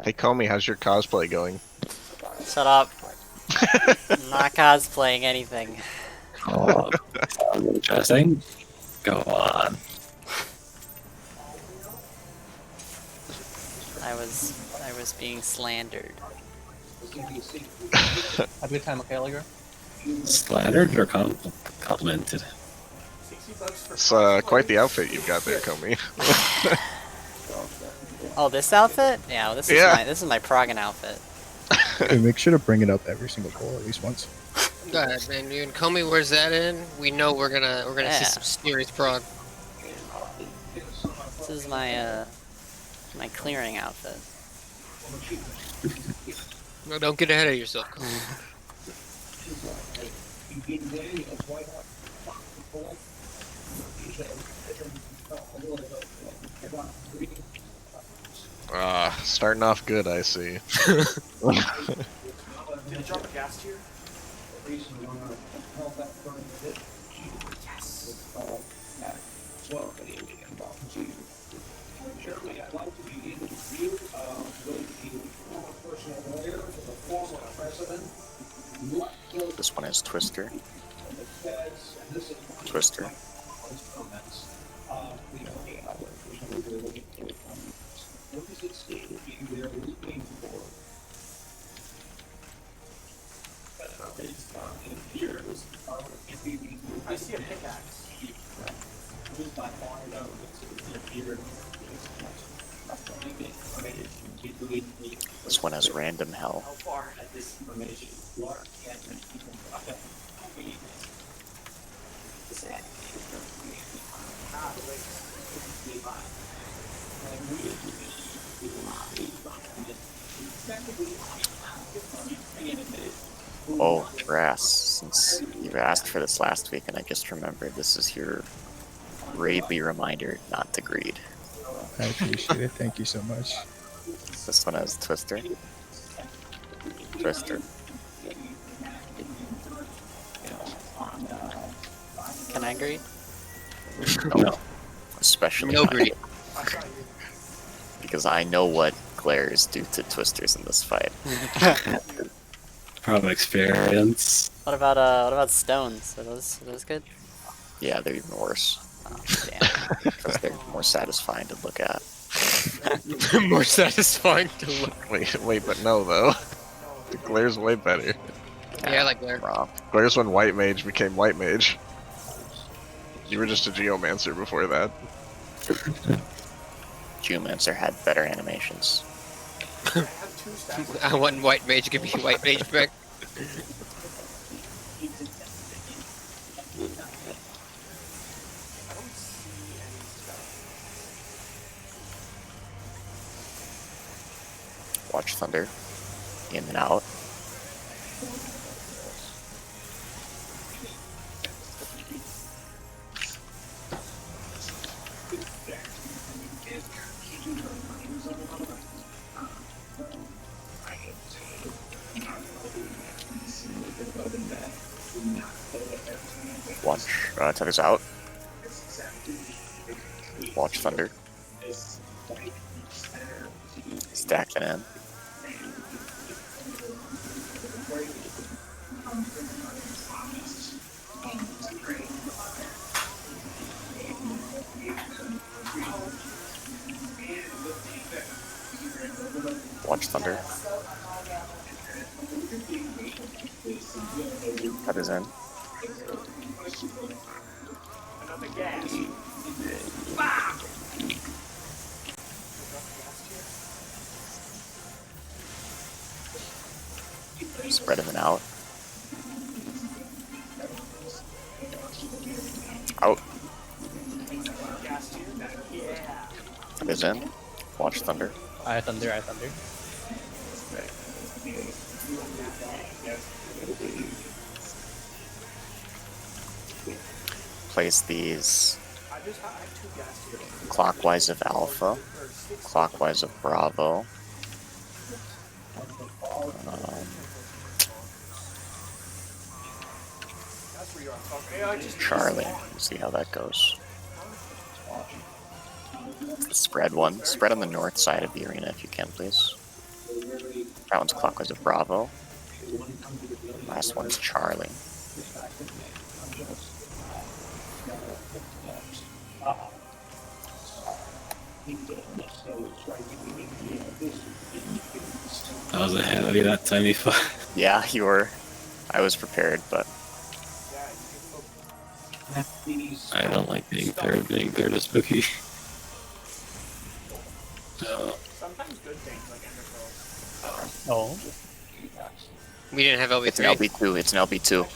Hey Comey, how's your cosplay going? Shut up. I'm not cosplaying anything. Oh, sounds interesting. Go on. I was being slandered. Have a good time, okay, Oliver? Slattered or complimented? It's quite the outfit you've got there, Comey. Oh, this outfit? Yeah, well, this is my Pragan outfit. Hey, make sure to bring it up every single goal at least once. Go ahead, man. You and Comey, where's that in? We know we're gonna see Yeah. some serious prog. This is my my clearing outfit. No, don't get ahead of yourself. Comey. Starting off good, I see. Did you drop a gas tier? This one has Twister. Twister. I see a pickaxe. This one has Random Hell. How far? Oh, Grass. Since you asked for this last week and I just remembered, this is your raidly reminder not to greed. I appreciate it. Thank you so much. This one has Twister. Twister. Can I greet? No. Especially No not greed. because I know what glares do to Twisters in this fight. From experience. What about stones? Are those good? Yeah, they're even worse. Oh, damn. Because they're more satisfying to look at. More satisfying to look. Wait, but no though. The glare's way better. Yeah, I like Blair. Wrong. Glare's when White Mage became White Mage. You were just a Geomancer before that. Geomancer had better animations. I have 2 stacks. I want White Mage. Give me White Mage back. I don't see any stuff. Watch Thunder. In and out. Watch Thunder's out. Watch Thunder. Stack it in. Watch Thunder. Cut his in. Another gas. Spread him out. Out. Gas tier. Yeah. Cut his in. Watch Thunder. I thunder. Place these I have 2 gas tiers. clockwise of Alpha, clockwise of Bravo. That's where you are. Okay, I just Charlie. See how that goes. The spread one. Spread on the north side of the arena if you can, please. That one's clockwise of Bravo. Last one's Charlie. I was ahead of you that time before. Yeah, you were. I was prepared, but I don't like being third. Being third is spooky. So, Sometimes good things like ender pearls. Oh. We didn't have LB3. it's an LB2. It's an LB2.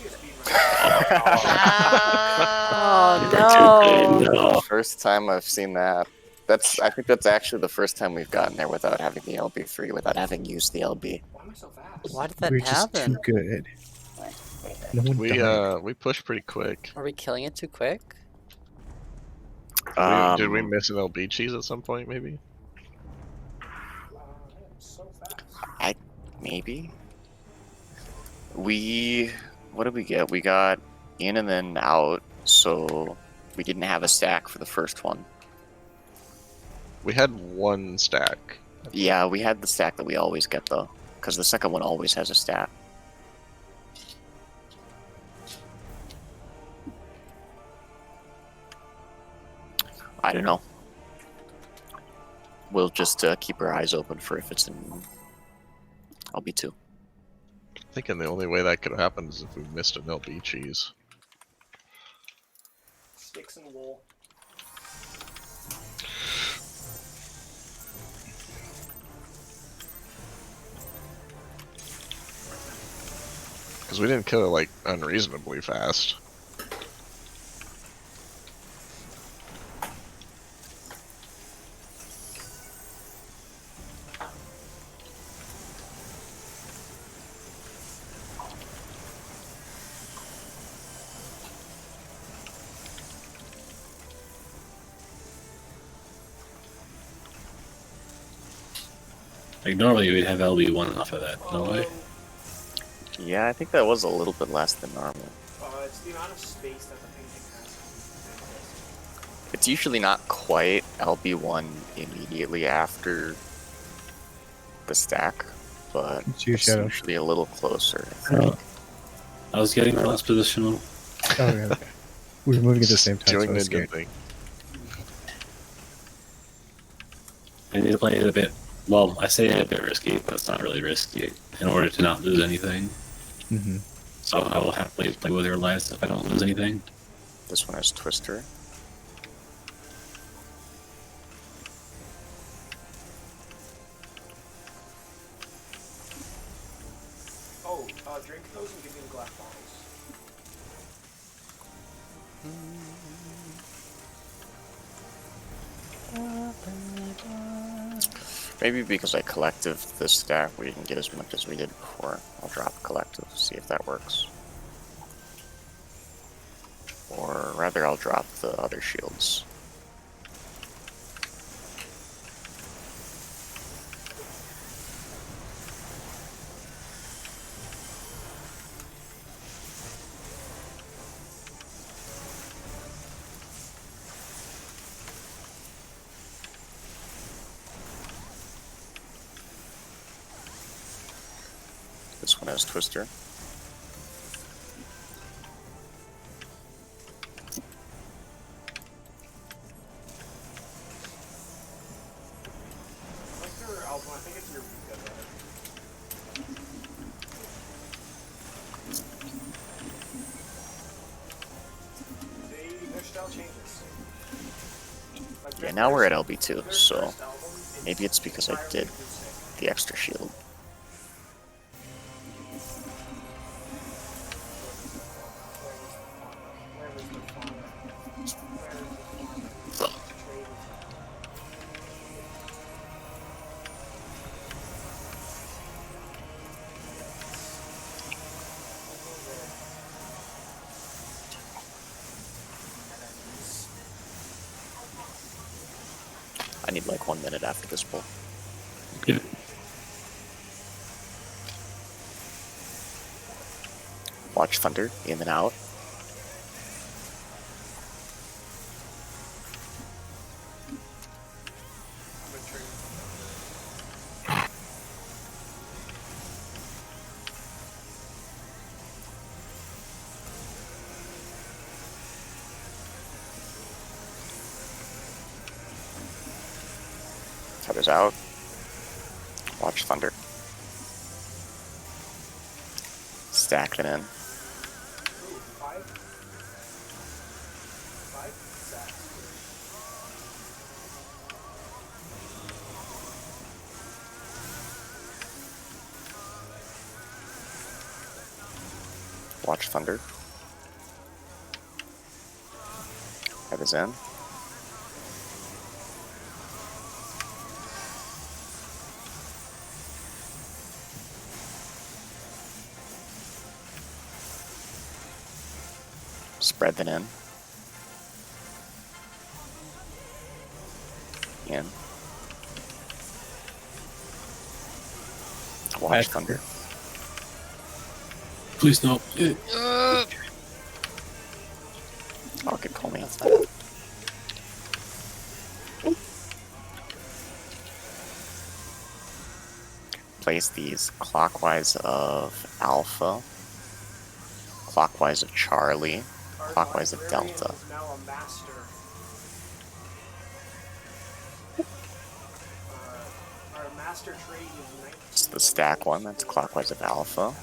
Oh no! no. First time I've seen that. I think that's actually the first time we've gotten there without having the LB3, without having used the LB. Why am I so fast? Why did that We're just too happen? good. No one died. We pushed pretty quick. Are we killing it too quick? Did we miss an LB cheese at some point, maybe? I am so fast. Maybe. What did we get? We got in and then out, so we didn't have a stack for the first one. We had one stack. Yeah, we had the stack that we always get though, because the second one always has a stack. I don't know. We'll just keep our eyes open for if it's in LB2. Thinking the only way that could have happened is if we missed an LB cheese. Sticks and wool. Because we didn't kill it like unreasonably fast. Like normally we'd have LB1 off of that, no way. Yeah, I think that was a little bit less than normal. It's the amount of space that the painting has. It's usually not quite LB1 immediately after the stack, but It's your it's shadow. usually a little closer. I think. Oh. I was getting the last positional. Oh, yeah, okay. We were moving at the same time, so I Doing was the good scared. thing. I need to play it a bit. Well, I say a bit risky, but it's not really risky in order to not lose anything. Mm-hmm. So I will happily play with your lives if I don't lose anything. This one has Twister. Oh, drink those and give me the glass bottles. Maybe because I collective this stack, we didn't get as much as we did before. I'll drop collective, see if that works. Or rather, I'll drop the other shields. This one has Twister. What's your album? I think it's your Vika, right? Their style changes. Like, Yeah, now we're at LB2, their so first album is maybe it's because I did acoustic. the extra shield. Where was the font? Where is the font? Trade. I need like 1 minute after this pull. Yeah. Watch Thunder in and out. Feathers out. Watch thunder. Stack it in. Ooh, 5? 5 sacks. Watch thunder. Feathers in. Spread that in. In. Watch thunder. Please no. Oh, good call me. That's fine. Place these clockwise of Alpha, clockwise of Charlie, Our clockwise of librarian Delta. is now a master. Our master trait is 19. It's the stack one, that's clockwise of Alpha.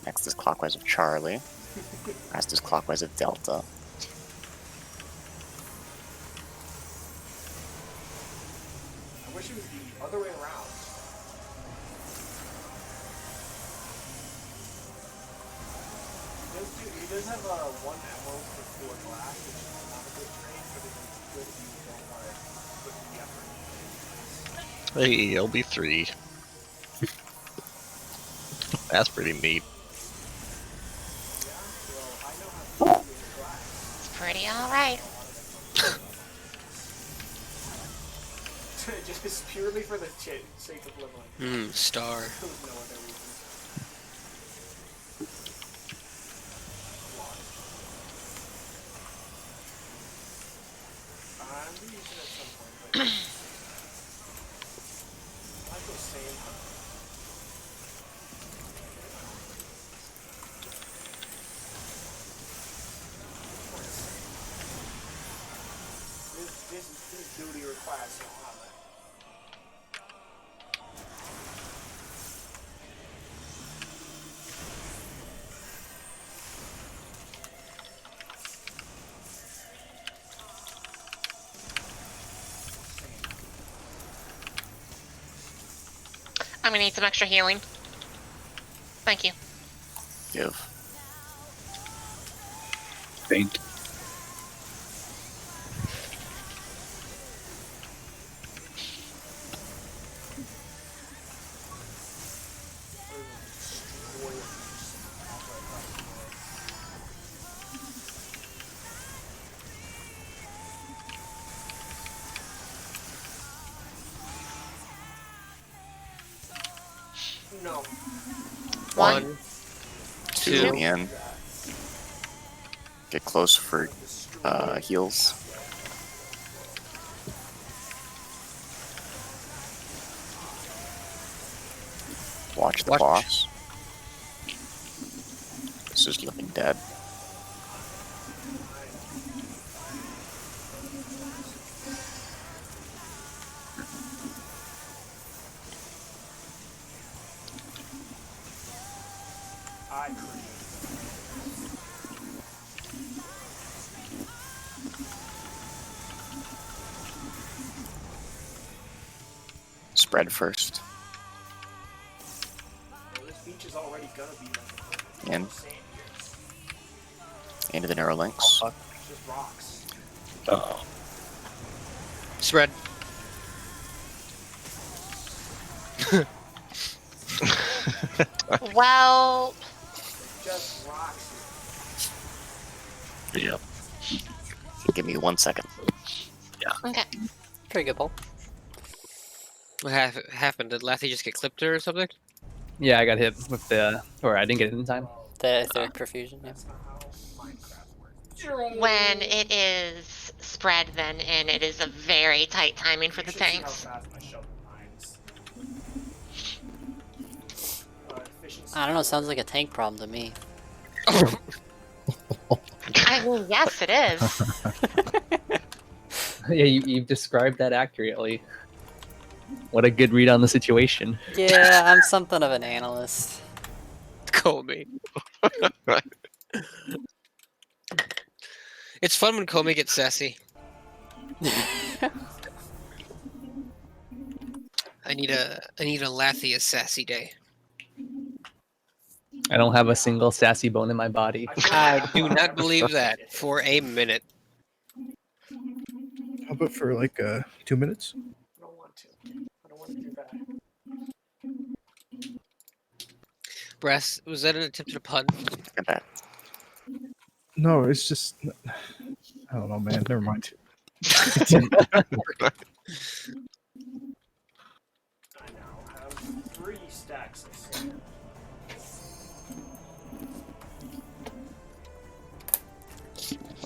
Next is clockwise of Charlie. Last is clockwise of Delta. I wish it was the other way around. He does have one emerald for 4 glass, which is not a good trade, but it's good if you don't want to put the effort into it. Hey, LB3. That's pretty neat. Yeah, well, I know how to do it glass. Pretty alright. Just purely for the sake of leveling. Star. There's no other reason. I'm gonna use it at some point, but I like those same. This duty requires so hard. I'm gonna need some extra healing. Thank you. Give. Faint. No. One. Two in. Get close for heals. Watch the boss. This is looking dead. I create. Spread first. Well, this beach is already gonna be like In. sand here. Into the Neurolinks. It's just rocks. Oh. Spread. Well, Just rocks Yep. Give me 1 second. okay. Pretty good pull. What happened? Did Lathy just get clipped or something? Yeah, I got hit with the, or I didn't get it in time. The etheric perfusion, yeah. That's not how Minecraft works. When it is spread, then, and it is a very tight timing for the You should see how tanks. fast my shovel mines. Efficiency. I don't know, sounds like a tank problem to me. I mean, yes, it is. Yeah, you've described that accurately. What a good read on the situation. Yeah, I'm something of an analyst. Comey. It's fun when Comey gets sassy. I need a Lathia's sassy day. I don't have a single sassy bone in my body. I do not believe that for a minute. How about for like 2 minutes? I don't want to. I don't want to do that. Brass, was that an attempt at a pun? At that. No, it's just I don't know, man. Never mind. I now have 3 stacks of sand.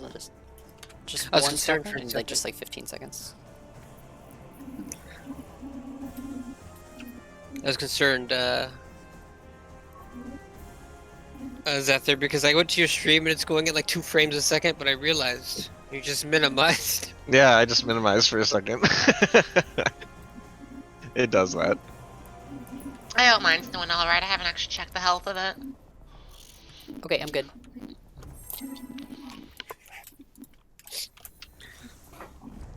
Well, just I was one concerned second, for a like second. just like 15 seconds. I was concerned, Zephyr, because I went to your stream and it's going at like 2 frames a second, but I realized you just minimized. Yeah, I just minimized for a second. It does that. I hope mine's doing alright. I haven't actually checked the health of it. Okay, I'm good.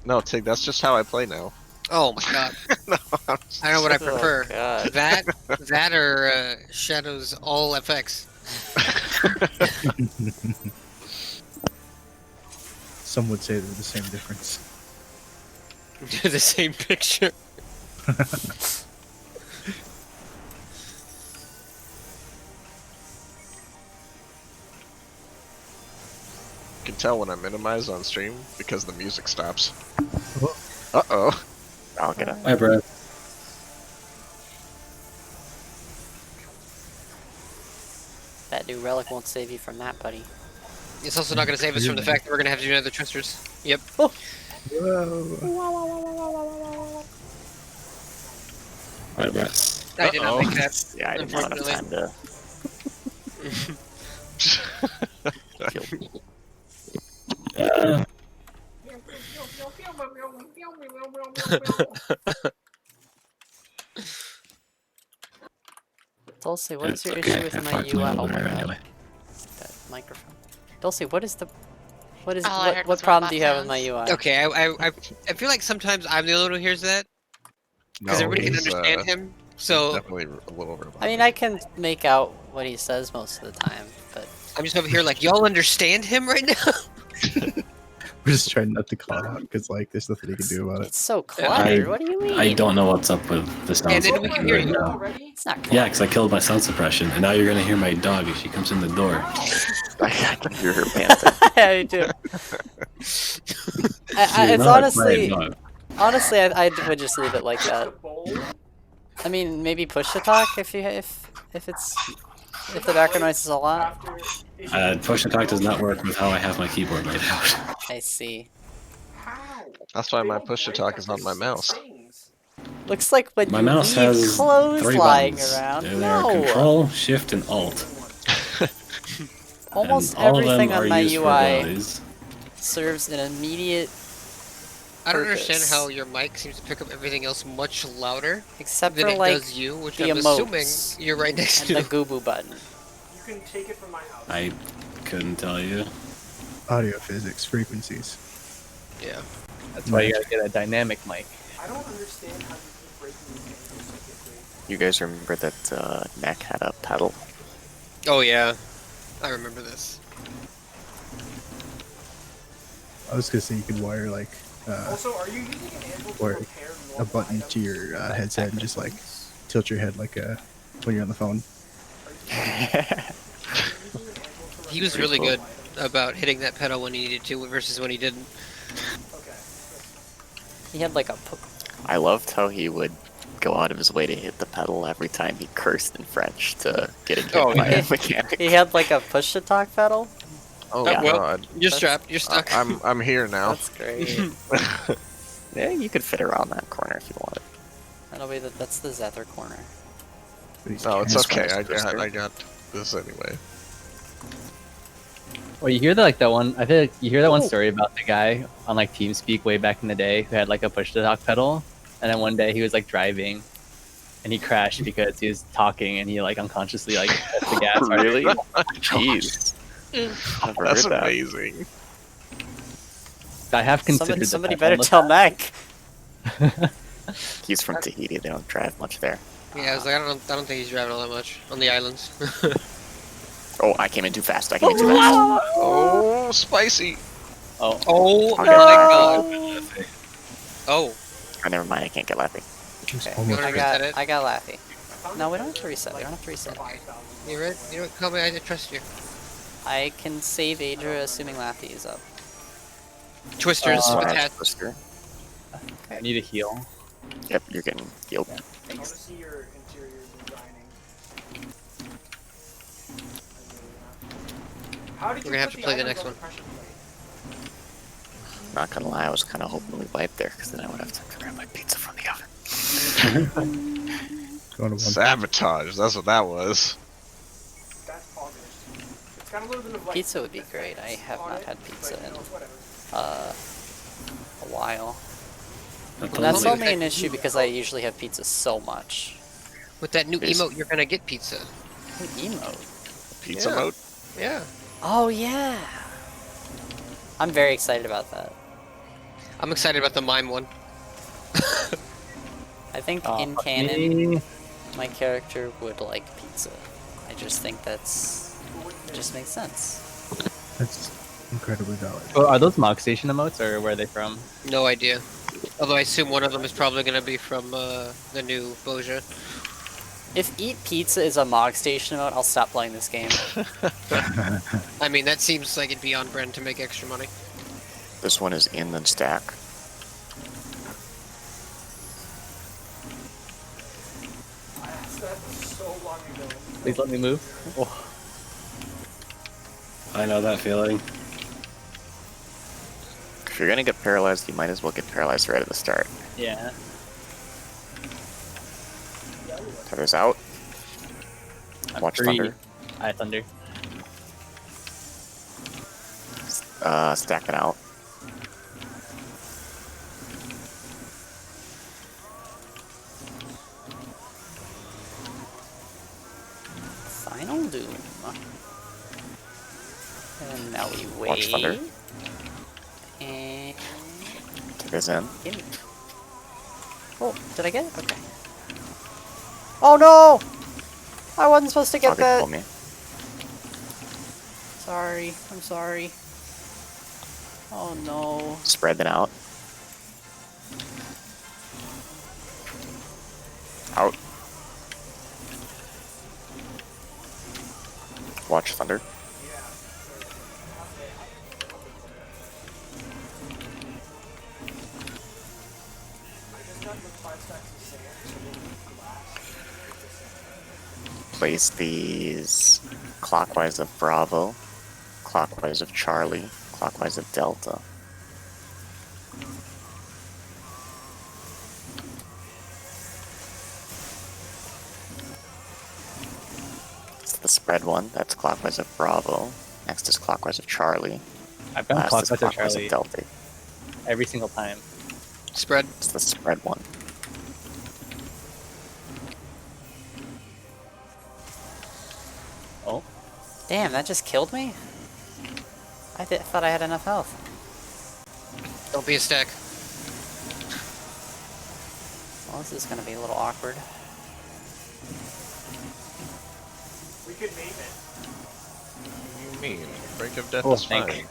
No, Tig, that's just how I play now. Oh my god. No, I'm I know what I Oh, prefer. God. That or Shadow's all FX. Some would say they're the same difference. The same picture. You can tell when I minimize on stream because the music stops. Oh. Uh-oh. I'll get it. Hi, bro. That new relic won't save you from that, buddy. It's also not going to save us from the fact that we're going to have to do another Twisters. Yep. Whoa. Hi, bro. I did not Uh-oh. make that. Yeah, I didn't have enough time to. Dulce, what is your It's okay, issue with I my fucked UI? my Oh my order god, anyway. that microphone. Dulce, what is the... What is... All I heard what was problem robot do you have with my sounds. UI? Okay, I feel like sometimes I'm the only one who hears that because No, everybody can he's, understand him. So Definitely a little robotic. I mean, I can make out what he says most of the time, but... I'm just over here like, y'all understand him right now? We're just trying not to call it out because like there's nothing you can do about it. It's so cluttered, what do you mean? I don't know what's up with the sound And then we can hear right you. now. Already? It's not cluttered. Yeah, because I killed my sound suppression, and now you're gonna hear my dog if she comes in the door. I can hear her panting. I do. She's It's not a quiet dog. honestly, I would just leave it like that. The bowl? I mean, maybe push to talk if the background noise is a lot. After Push to talk does not work with how I have my keyboard laid out. I see. how? That's why They my don't push to break talk up is on these my mouse. things. Looks like when My you mouse leave has clothes 3 lying buttons. around. They are No. Control, Shift, and Alt. Almost And all of them everything are on my used for UI abilities. serves an immediate I don't understand purpose. how your mic seems to pick up everything else much louder Except than for it like does you, which the I'm assuming emotes you're right next and to. the Goobu button. You can take it from my house. I couldn't tell you. Audio physics, frequencies. Yeah. That's why you gotta get a dynamic mic. I don't understand how you keep breaking these things so quickly. You guys remember that neck had a pedal? Oh yeah, I remember this. I was gonna say you could wire like Also, are you using an anvil to or repair a normal button items to your like headset and just like things? tilt your head like when you're on the phone. Are you using an anvil to He was repair really cool. good about hitting that pedal when he needed to versus when he didn't. Okay. He had like a I loved how he would go out of his way to hit the pedal every time he cursed in French to get hit Oh, by yeah. a mechanic. he had like a push to talk pedal. Oh Yeah. well, god. You're That's- strapped. You're stuck. I'm here now. That's great. Yeah, you could fit around that corner if you wanted. That'll be that's the Zephyr corner. But he's No, it's This okay. one is I got this anyway. Well, you hear that one. I feel like you hear that one story about the guy on like TeamSpeak way back in the day who had like a push to talk pedal, and then one day he was like driving, and he crashed because he was talking, and he like unconsciously like pressed the gas. Really? Jeez. Never That's heard that. amazing. I have considered Somebody that better almost tell Mac. He's from Tahiti. They don't drive much there. Yeah, I was like, I don't think he's driving all that much on the islands. Oh, I came in too fast. I came in too fast. Oh, spicy. Oh, Oh Okay. my god. Oh, Oh, never mind. I can't get Lappy. Just Okay, almost wanna I reset got it? I got Laffy. No, we don't have to reset. We don't have to reset. you ready? You know what? Call me. I trust you. I can save Adra assuming Laffy is up. Twisters Uh, with Watch hats. Twister. I need a heal. Yep, you're getting healed. I want to see your interior designing. How did you We're gonna have put to play the items next on one. the pressure plate? Not gonna lie, I was kind of hoping we wiped there, because then I would have time to grab my pizza from the oven. Going to one. Sabotage. That's what that was. That's August. It's got a little bit of like. Pizza would be great. I have on not it, had but, pizza you in know, whatever. a while. That's And that's Totally. only an issue because I usually have pizza so much. With that new Yes. emote, you're gonna get pizza. Ooh, emote. Pizza Yeah. mode. Yeah. Oh yeah. I'm very excited about that. I'm excited about the mime one. I think in fuck canon, me. my character would like pizza. I just think it just makes sense. That's incredibly valid. Oh, are those Mog Station emotes, or where are they from? No idea. Although I assume one of them is probably gonna be from the new Boja. If eat pizza is a Mog Station mode, I'll stop playing this game. I mean, that seems like it'd be on brand to make extra money. This one is in the stack. I asked that so long ago. Please let me move. Oh, I know that feeling. If you're gonna get paralyzed, you might as well get paralyzed right at the start. yeah. Tether's out. I'm Watch free. Thunder. I Thunder. Stacking out. Final Doom. And now we wait. Watch Thunder. And Tether's in. gimme. Oh, did I get it? Okay. Oh no! I wasn't supposed to get Target that. pull me. Sorry, I'm sorry. Oh no. Spread it out. Out. Watch Thunder. Place these clockwise of Bravo, clockwise of Charlie, clockwise of Delta. It's the spread one, that's clockwise of Bravo. Next is clockwise of Charlie. I've gone Last is clockwise of clockwise Charlie of Delta. every single time. Spread. It's the spread one. Oh, Damn, that just killed me? I thought I had enough health. Don't be a stack. Well, this is gonna be a little awkward. We could name it. What do you mean? Break of death Oh, is thank fine. you.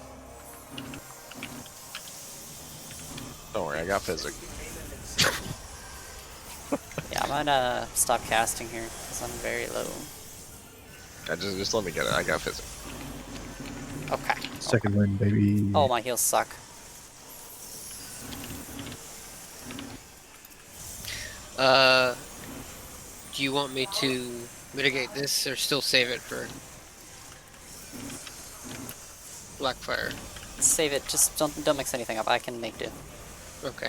Don't worry, I got physic. Yeah, I'm gonna stop casting here because I'm very low. Just let me get it. I got physic. Okay. Second win, baby. Oh, my heals suck. Do you want me to mitigate this or still save it for Blackfire? Save it. Just don't mix anything up. I can make do. Okay.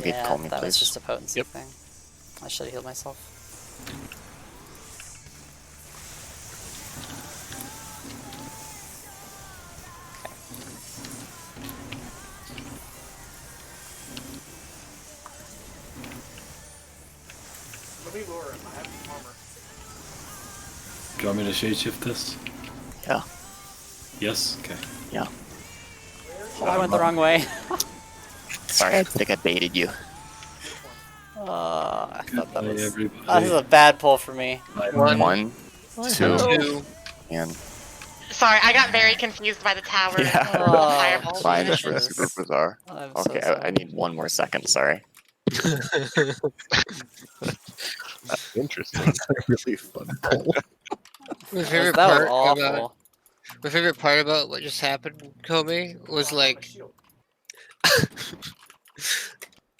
Zombie, Yeah, call me, that was please. just a potency Yep. thing. I should have healed myself. Let me lure him. I have armor. Do you want me to shade shift this? Yeah. Yes? Okay. Yeah. Oh, I went the wrong way. Sorry, I think I baited you. I thought that Bye, was... everybody. This is a bad pull for me. One, two, Two. and Sorry, I got very confused by the tower. Yeah. Oh, Fireballs. mine is Jesus. super bizarre. I'm Okay, so I need one more second. Sorry. Interesting. That's a really fun poll. My favorite That was part awful. about my favorite part about what just happened, Comey, was like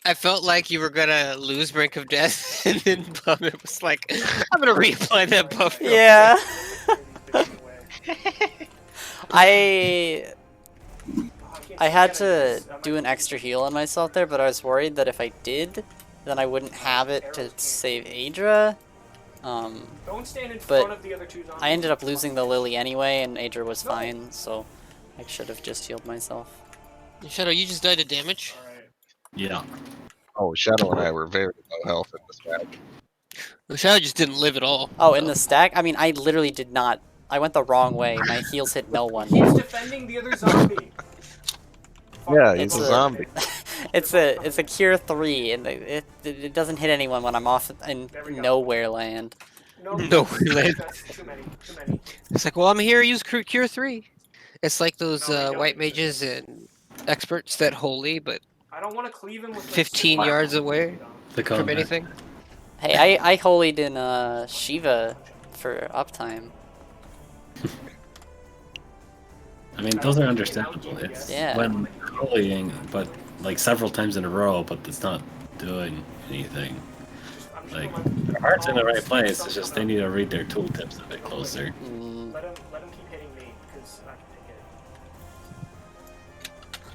I felt like you were gonna lose Brink of Death, and then Bummet was like, "I'm gonna reapply that buff." real Yeah. Away. I I had to do an extra heal on myself there, but I was worried that if I did, then I wouldn't have it to save Adra. Don't stand in but front of the other two zombies. I ended up losing the Lily anyway, and Adra was fine, so I should have just healed myself. Shadow, you just died to damage. Alright. Yeah. Oh, Shadow and I were very low health in this match. Well, Shadow just didn't live at all. Oh, in the stack? I mean, I literally did not. I went the wrong way. My heals hit no one. He's defending the other zombie. Yeah, he's It's a a- zombie. It's a cure 3, and it doesn't hit anyone when I'm off in There we go. nowhere land. No, No, land. that's too many. Too many. It's like, well, I'm here. Use Cure 3. It's like those No, we don't white use it. mages and experts that holy, but I don't want to cleave him with like, 15 super- yards away The from comeback. anything. Hey, I holied in Shiva for uptime. I mean, those are understandable. It's Yeah. when bullying, but like several times in a row, but it's not doing anything. I'm just Like, gonna their heart's in the right place, it's just they need to read their tooltips a bit closer. let him keep hitting me because I can take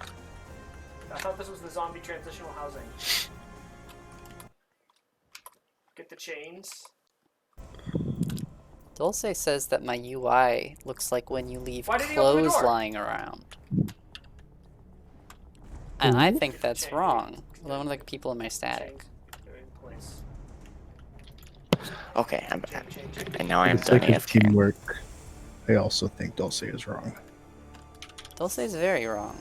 it. I thought this was the zombie transitional housing. Get the chains. Dulce says that my UI looks like when you leave Why did he open the clothes door? lying around. And I think that's Chain. wrong. One of the people in my static. They're in place. Okay, I'm Chain, back. chain, chain. And now I For am the done sake of AFK. teamwork, I also think Dulce is wrong. Dulce is very wrong.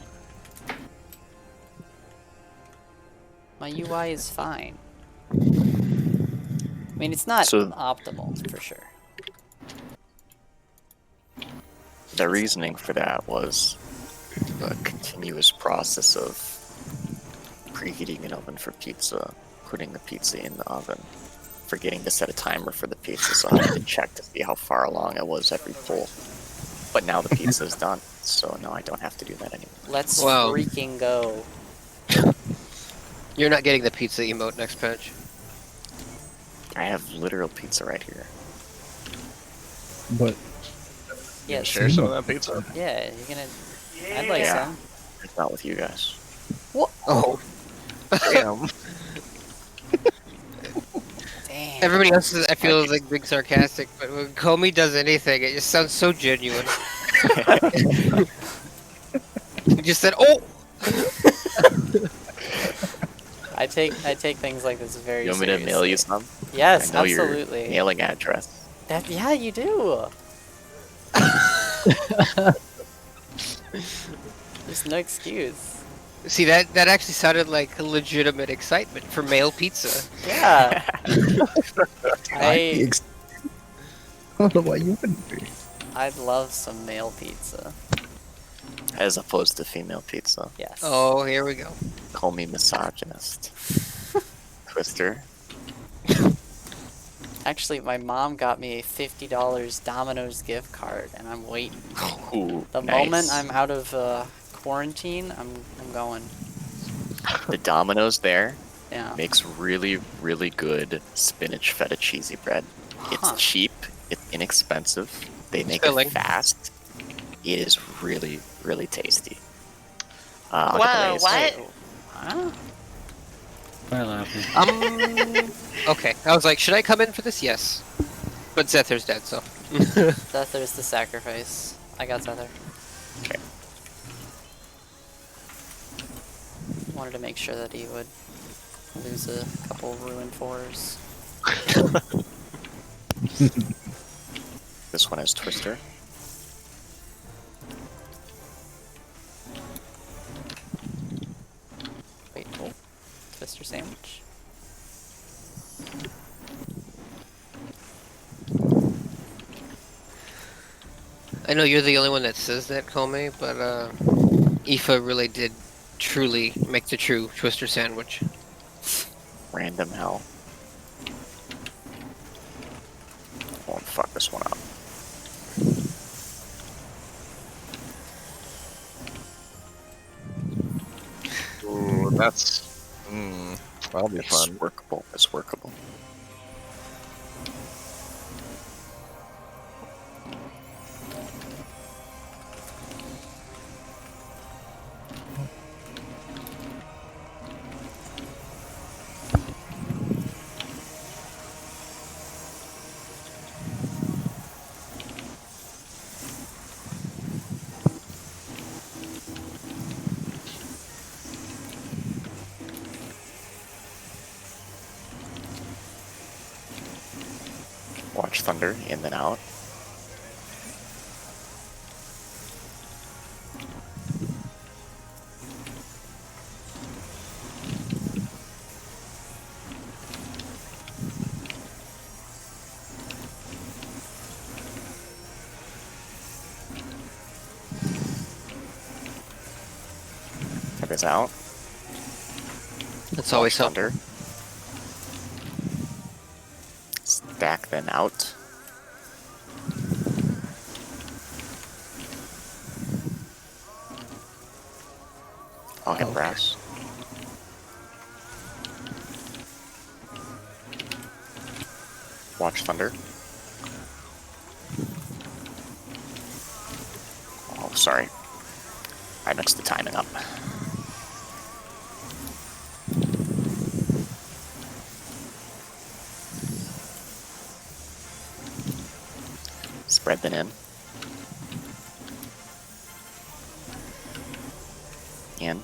My UI is fine. I mean, it's not So- optimal, for sure. The reasoning for that was the continuous process of preheating an oven for pizza, putting the pizza in the oven, forgetting to set a timer for the pizza, so I had to check to see how far along I was every pull. But now the pizza is done, so now I don't have to do that anymore. Let's Wow. freaking go. You're not getting the pizza emote next patch. I have literal pizza right here. But Yes. Share some of that pizza. Yeah, you're gonna. Yeah. I'd like Yeah. some. It's not with you guys. Oh. Damn. Damn. Everybody else is, I feel, is like being sarcastic, but when Comey does anything, it just sounds so genuine. He just said, "Oh." I take things like this very You want me seriously. to mail you some? Yes, I know absolutely. your mailing address. That, yeah, you do. There's no excuse. See, that actually sounded like legitimate excitement for male pizza. Yeah. I don't know why you wouldn't be. I'd love some male pizza. As opposed to female pizza. Yes. Oh, here we go. Call me misogynist. Twister. Actually, my mom got me a $50 Domino's gift card, and I'm waiting. Ooh, The nice. moment I'm out of quarantine, I'm going. The Domino's there Yeah. makes really, really good spinach feta cheesy bread. It's Huh. cheap, it's inexpensive, they make Filling. it fast. It is really, really tasty. I'll Whoa, glaze. what? Huh? Bye, Laughing. Okay. I was like, should I come in for this? Yes. But Zether's dead, so. Zether's the sacrifice. I got Zether. Okay. Wanted to make sure that he would lose a couple ruined fours. This one is Twister. Wait, oh. Twister sandwich. I know you're the only one that says that, Comey, but Aoife really did truly make the true Twister sandwich. Random hell. I won't fuck this one up. Ooh, that's. That'll be It's fun. workable. It's workable. Watch Thunder in and out. Check this out. That's always Watch helpful. Thunder. Stack them out. I'll get brass. Watch Thunder. Oh, sorry. I mixed the timing up. Spread them in. In.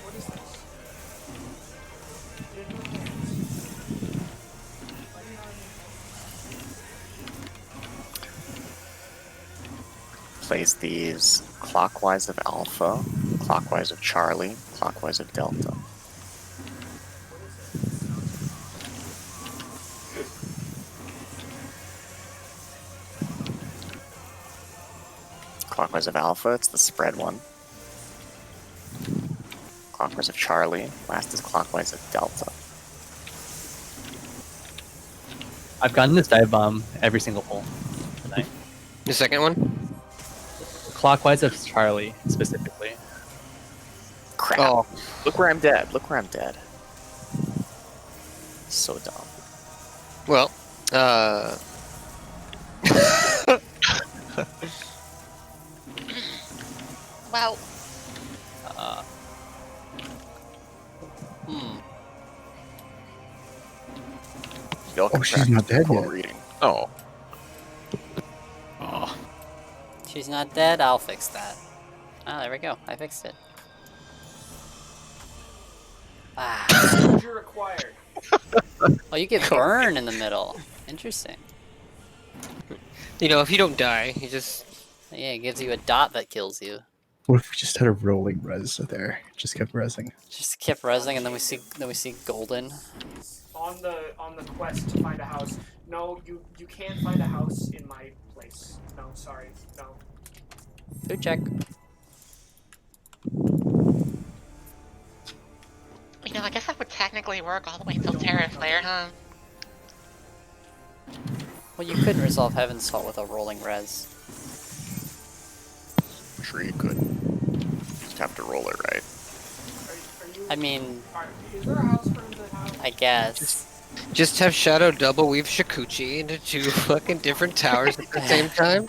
What is this? In your hands. Fighting on Place these clockwise of Alpha, clockwise of Charlie, clockwise of Delta. Clockwise of Alpha, it's the spread one. Clockwise of Charlie, last is clockwise of Delta. I've gotten this dive bomb every single hole tonight. The second one? Clockwise of Charlie, specifically. Crap. Oh. Look where I'm dead. Look where I'm dead. So dumb. Well, Well, Uh, Y'all can Oh, she's practice not dead before yet. reading. Oh. Oh, She's not dead, I'll fix that. Ah, there we go. I fixed it. Ah. Soldier required. Oh, you get burn in the middle. Interesting. you know, if you don't die, you just. Yeah, it gives you a dot that kills you. What if we just had a rolling res there? Just kept resing. Just kept resing, and then we see golden. On the quest to find a house. No, you can't find a house in my place. No, sorry. No. Food check. you know, I guess that would technically work all the way till Terra Flare, huh? Well, you couldn't resolve Heavensfall with a rolling res. I'm sure you could. Just have to roll it right. Are you? I mean, Is there a house for the house? I guess. Just have Shadow double weave Shikuchi into two fucking different towers at the same time.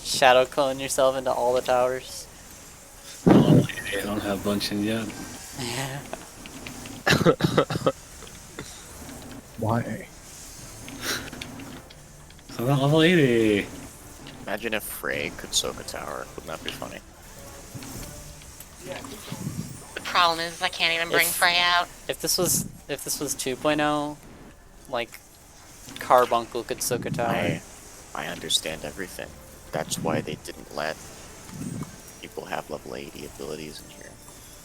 Shadow clone yourself into all the towers. Oh, I don't have bunching yet. Why? So I'm at level 80. Imagine if Frey could soak a tower. Wouldn't that be funny? Yeah, keep going. The problem is I can't even bring If- Frey out. If this was 2.0, like Carbuncle could soak a tower. I understand everything. That's why they didn't let people have level 80 abilities in here.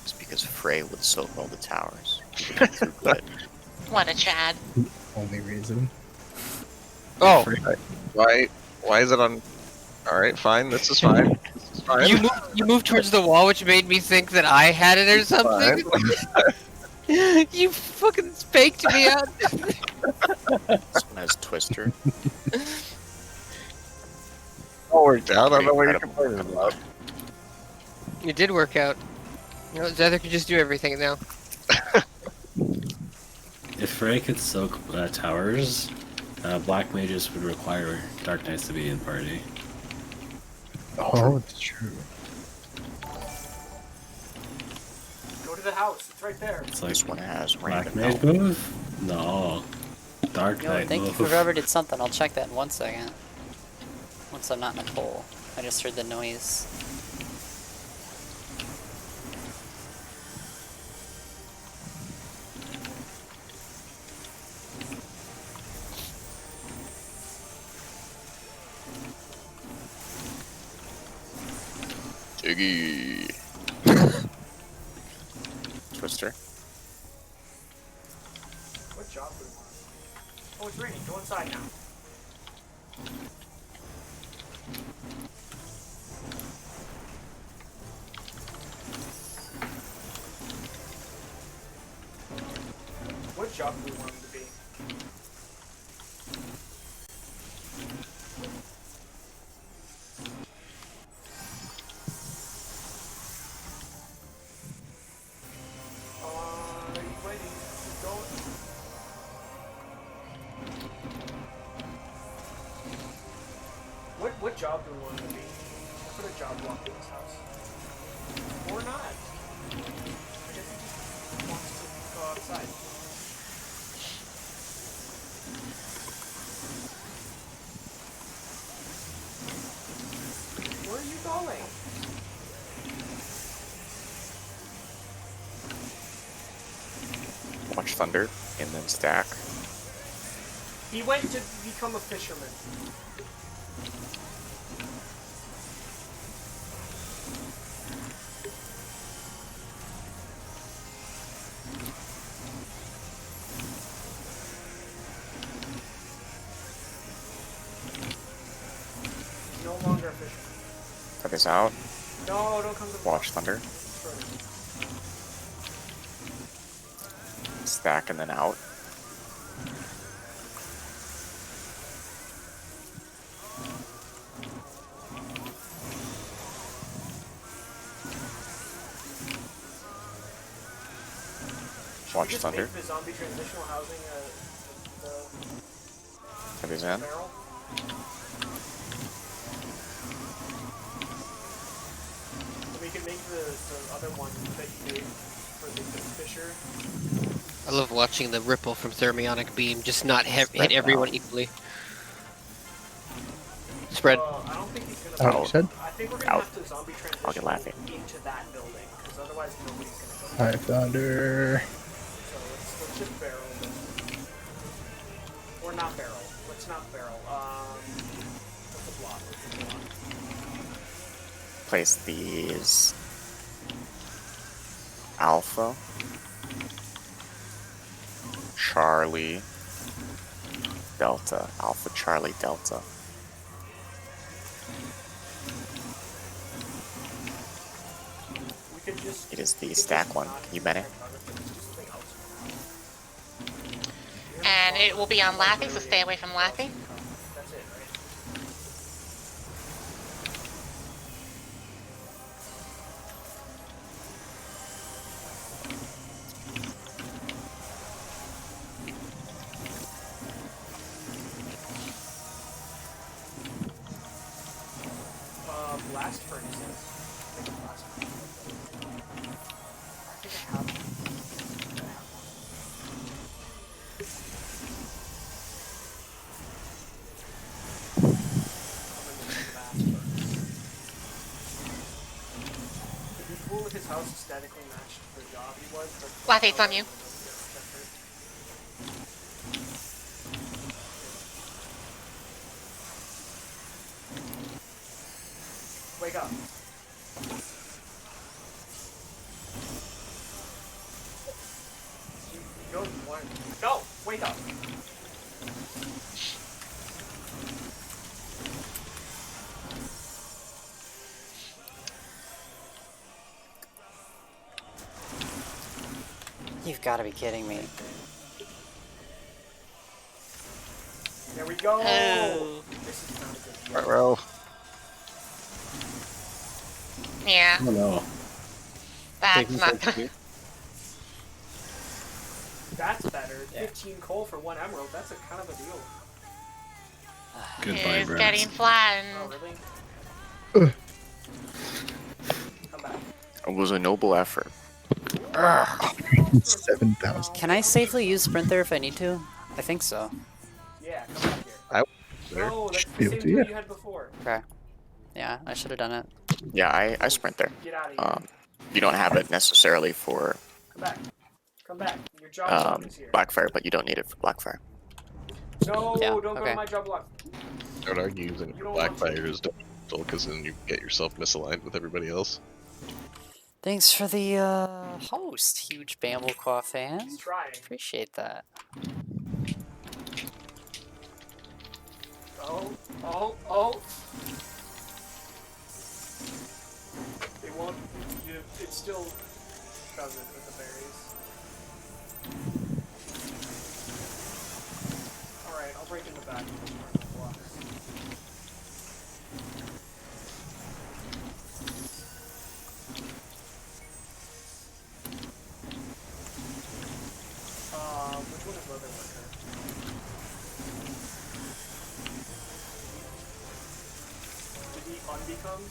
It's because Frey would soak all the towers. He would be too good. What a Chad. Only reason. Oh, why is it on? All right, fine. This is fine. This is fine. You moved towards the wall, which made me think that I had it or something. You fucking faked me out. This one has Twister. All worked out. I don't know what you're Incredible. complaining about. It did work out. You know, Zether can just do everything now. If Frey could soak towers, black mages would require Dark Knights to be in party. Oh, it's true. Go to the house. It's right there. It's like This one has black random mage health. move? No. Dark Yo, Knight thank you move. for whoever did something. I'll check that in 1 second. Once I'm not in a poll. I just heard the noise. Jiggy. Twister. What job do we want? Oh, it's raining. Go inside now. What job do we want him to be? He's waiting. He's going. What job do we want him to be? Put a job block in his house. Or not. I guess he just wants to go outside. Where are you going? Watch Thunder and then stack. He went to become a fisherman. No longer a fisherman. Cut this out. No, don't come to the Watch Thunder. Stack and then out. Watch Just Thunder. make the zombie transitional housing Cut these the in. barrel. And we can make the other one that you made for the fisher. I love watching the ripple from thermionic beam just not hit everyone equally. Spread. I don't think he's gonna. Oh, you said? I think we're gonna Out. have to zombie transition I'll get laughing. into that building because otherwise nobody's gonna go. Alright, Thunder. So let's just barrel this. Or not barrel. Let's not barrel. What's a block? What's a block? Place these. Alpha. Charlie. Delta. Alpha, Charlie, Delta. We could just. It is the we could stack just one. not Can you use bet it? cartography, just something else. And it will be on Lappy, so stay away from Lappy. That's it, right? else aesthetically matched the job he was, but Latte, it's on you. Wake up. You don't want. No! Wake up! You've got to be kidding me. There we go! Oh. This is not a good deal. Right row. Yeah, Oh no. that's Taking not some gonna. That's better. Yeah. 15 coal for 1 emerald. That's a kind of a deal. Goodbye, It's Brad. getting Oh, flattened. really? Come back. It was a noble effort. 7,000. Can I safely use sprint there if I need to? I think so. Yeah, come back here. I- No, that's Should the be same able to, thing yeah. you had before. Okay. Yeah, I should have done it. Yeah, I sprint there. Get out of here. You don't have it necessarily for Come back. Come back. Your job block is here. Blackfire, but you don't need it for Blackfire. No, Yeah, don't go okay. to my job block. Don't argue using You don't want to. Blackfire is detrimental because then you get yourself misaligned with everybody else. Thanks for the host, huge Bambleclaw fan. He's trying. Appreciate that. Oh, oh, oh. They won't. It's still covered with the berries. Alright, I'll break in the back of this part of the block. Which one is leather worker? Did he unbecome?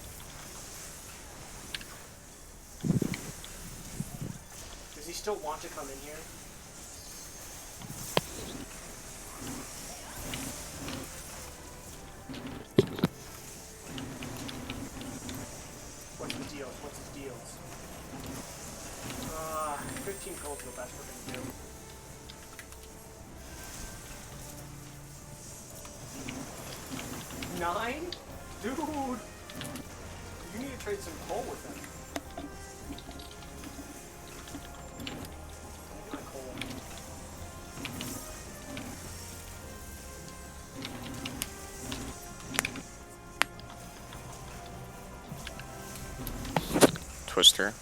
Does he still want to come in here? What's the deal? What's his deals? 15 gold is the best we're gonna do. Nine? Dude! You need to trade some coal with him. My coal. Twister.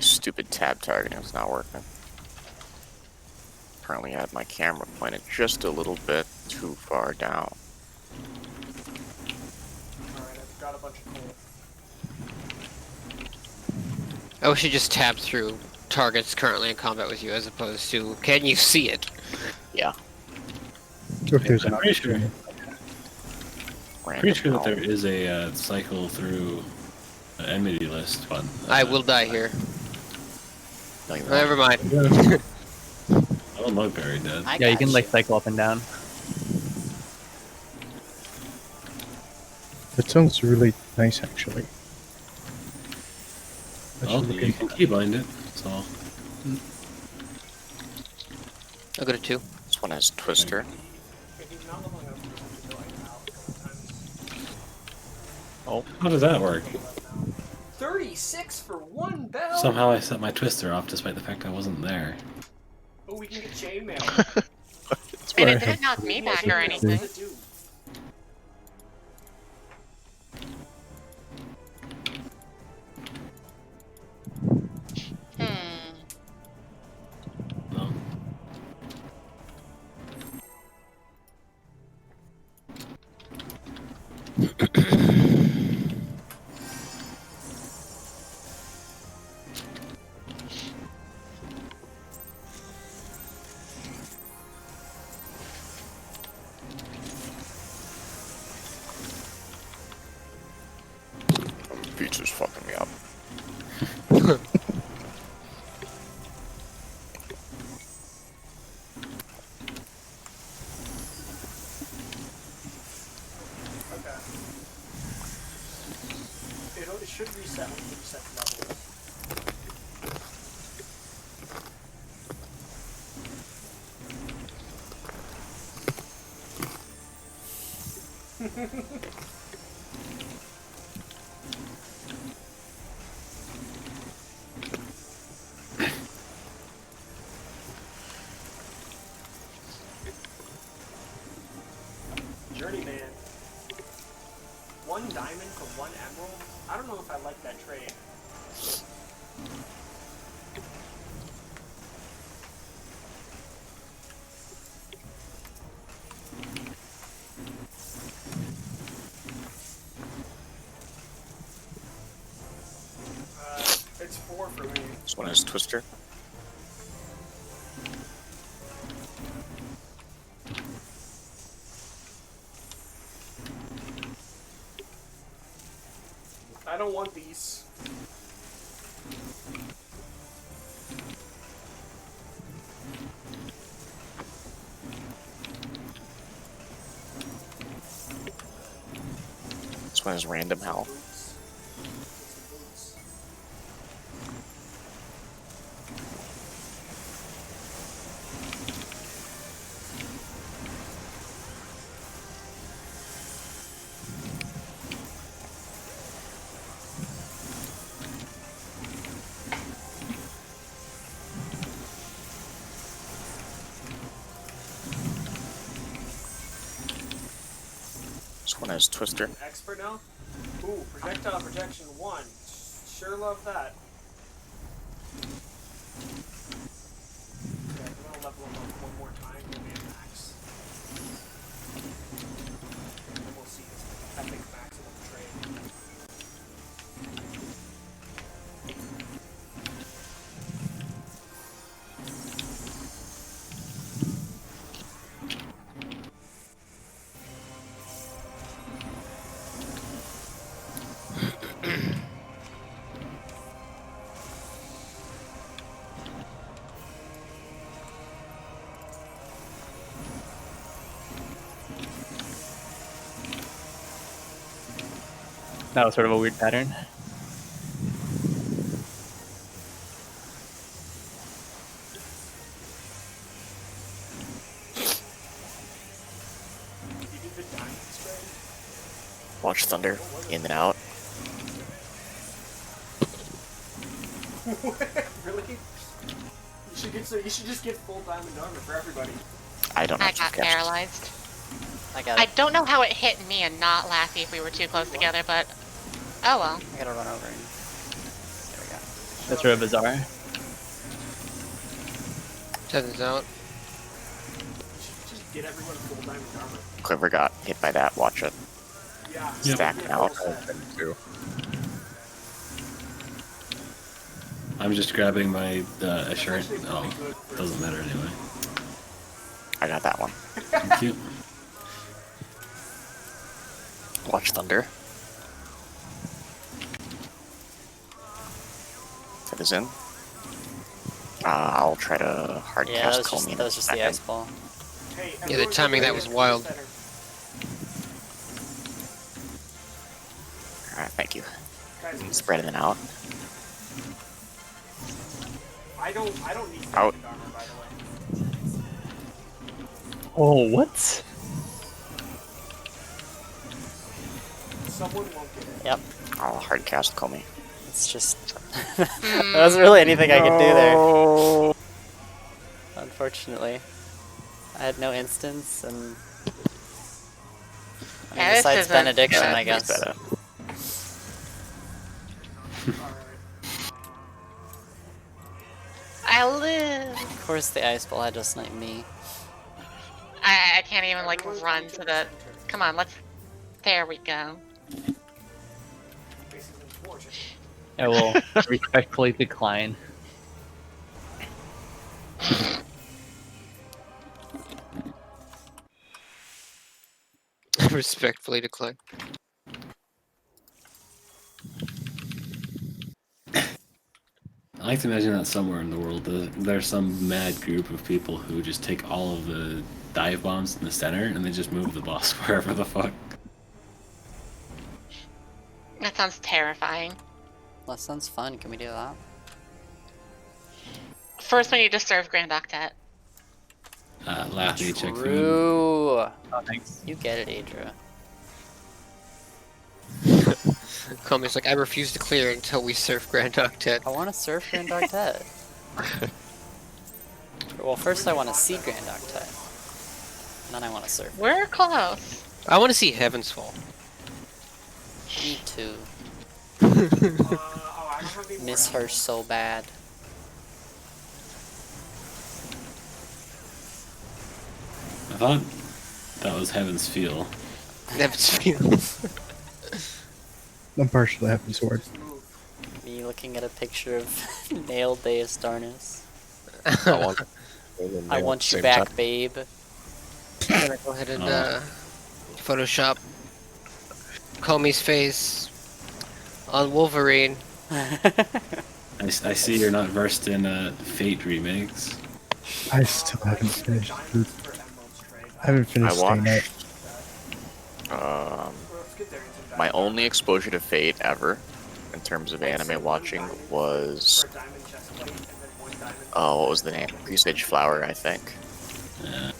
Stupid tab targeting is not working. Apparently I had my camera pointed just a little bit too far down. Alright, I've got a bunch of coal. I wish you just tabbed through targets currently in combat with you as opposed to can you see it? Yeah. So if there's I'm an pretty sure, opportunity. pretty sure that Random there is a cycle through an enmity list one. I will die here. No, you're Never mind. I don't look very dead. I Yeah, you got can like cycle up and down. That sounds really nice, actually. I Well, should look you into can that. keybind it, so. I'll go to 2. This one has Twister. If he's not leveling up, he's have to go like out a couple times. How does that work? 36 for 1 bell! Somehow I set my twister off despite the fact I wasn't there. Oh, we can get chainmail. That's And where I it have didn't knock me back or Chainmail, anything. what does it do? Hmm. No. Pizza's fucking me up. Okay. It should reset when you reset levels. Journeyman. 1 diamond for 1 emerald? I don't know if I like that trade. It's 4 for me. This one is Twister. I don't want these. This one is Random Hell. Boots. Boots. This one is Twister. Expert now? Ooh, projectile protection 1. Sure love that. Okay, I'm gonna level him up 1 more time to man max. And then we'll see his epic maximum trade. That was sort of a weird pattern. You did the diamond trade? Watch Thunder. In and out. Really? You should just get full diamond armor for everybody. I don't I have got to catch. paralyzed. I got I it. don't know how it hit me and not Lassie if we were too close together, but oh well. I gotta run over and... There we go. That's sort of bizarre. Turns out. You should just get everyone full diamond armor. Quiver got hit by that. Watch it. Yeah. Stack yeah, out. full set. Too. I'm just grabbing my assurance. actually Oh, pretty good for- doesn't matter anyway. I got that one. Thank you. Watch Thunder. That is in. I'll try to hard Yeah, cast that was just the ice ball. Hey, Yeah, the everyone timing go that was wild. center. Alright, thank you. Guys, Spreading it out. I don't need Out. diamond armor, by the way. Oh, what? Someone won't get it. Yep. I'll hard cast Comey. It's just... there wasn't really anything I could do there. Unfortunately. I had no instance, and... I mean, Yeah, this besides isn't- benediction, Yeah, I guess. better. Alright. I live. Of course the ice ball had to snipe me. I can't even like run to the. Come on, let's. There we go. Basically, torch it. I will respectfully decline. Respectfully decline. I like to imagine that somewhere in the world there's some mad group of people who just take all of the dive bombs in the center and they just move the boss wherever the fuck. That sounds terrifying. That sounds fun. Can we do that? First, we need to serve Grand Octet. Laughy, check food. True. Oh, thanks. You get it, Adra. Comey's like, I refuse to clear until we surf Grand Octet. I want to surf Grand Octet. Well, first I want to see Grand Octet. And then I want to surf. We're close. I want to see Heavensfall. Me too. I remember being Miss her so bad. I thought that was Heaven's Feel. Heavensfall. I'm partially happy sword. Me looking at a picture of nailed Deus Darnus. I want you back, babe. I'm gonna go ahead and Photoshop Comey's face on Wolverine. I see you're not versed in Fate remakes. I still haven't finished. I haven't finished I staying up. watched my only exposure to Fate ever, in terms of anime watching, was what was the name? Presage Flower, I think. Yeah.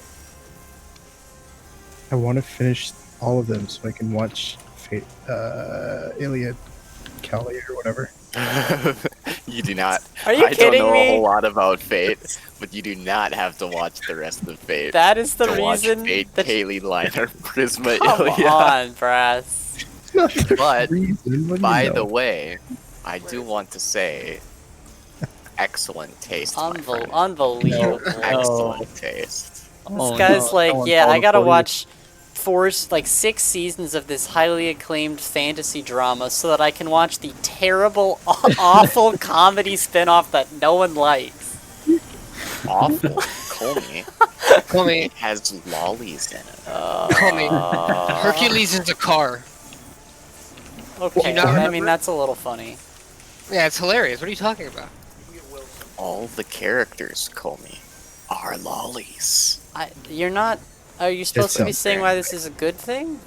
I want to finish all of them so I can watch Fate, Iliad, Kali, or whatever. You do not. Are you I kidding don't know me? a whole lot about Fate, but you do not have to watch the rest of Fate. That is the to watch reason Fate, that- Kaylee Liner, Prisma, Come Ilya. on, Brass. Not the But, reason, what do By you the know? way, I do want to say, excellent taste, my friend. Unbelievable. Excellent taste. This guy's like, yeah, I gotta watch 6 seasons of this highly acclaimed fantasy drama so that I can watch the terrible, awful comedy spin-off that no one likes. Awful. Comey. Comey, It has lollies in it. Comey. Hercules is a car. Okay, you not I mean, remember? that's a little funny. Yeah, it's hilarious. What are you talking about? All the characters, Comey, are lollies. You're not... Are you supposed to be sounds saying very why this is a good thing?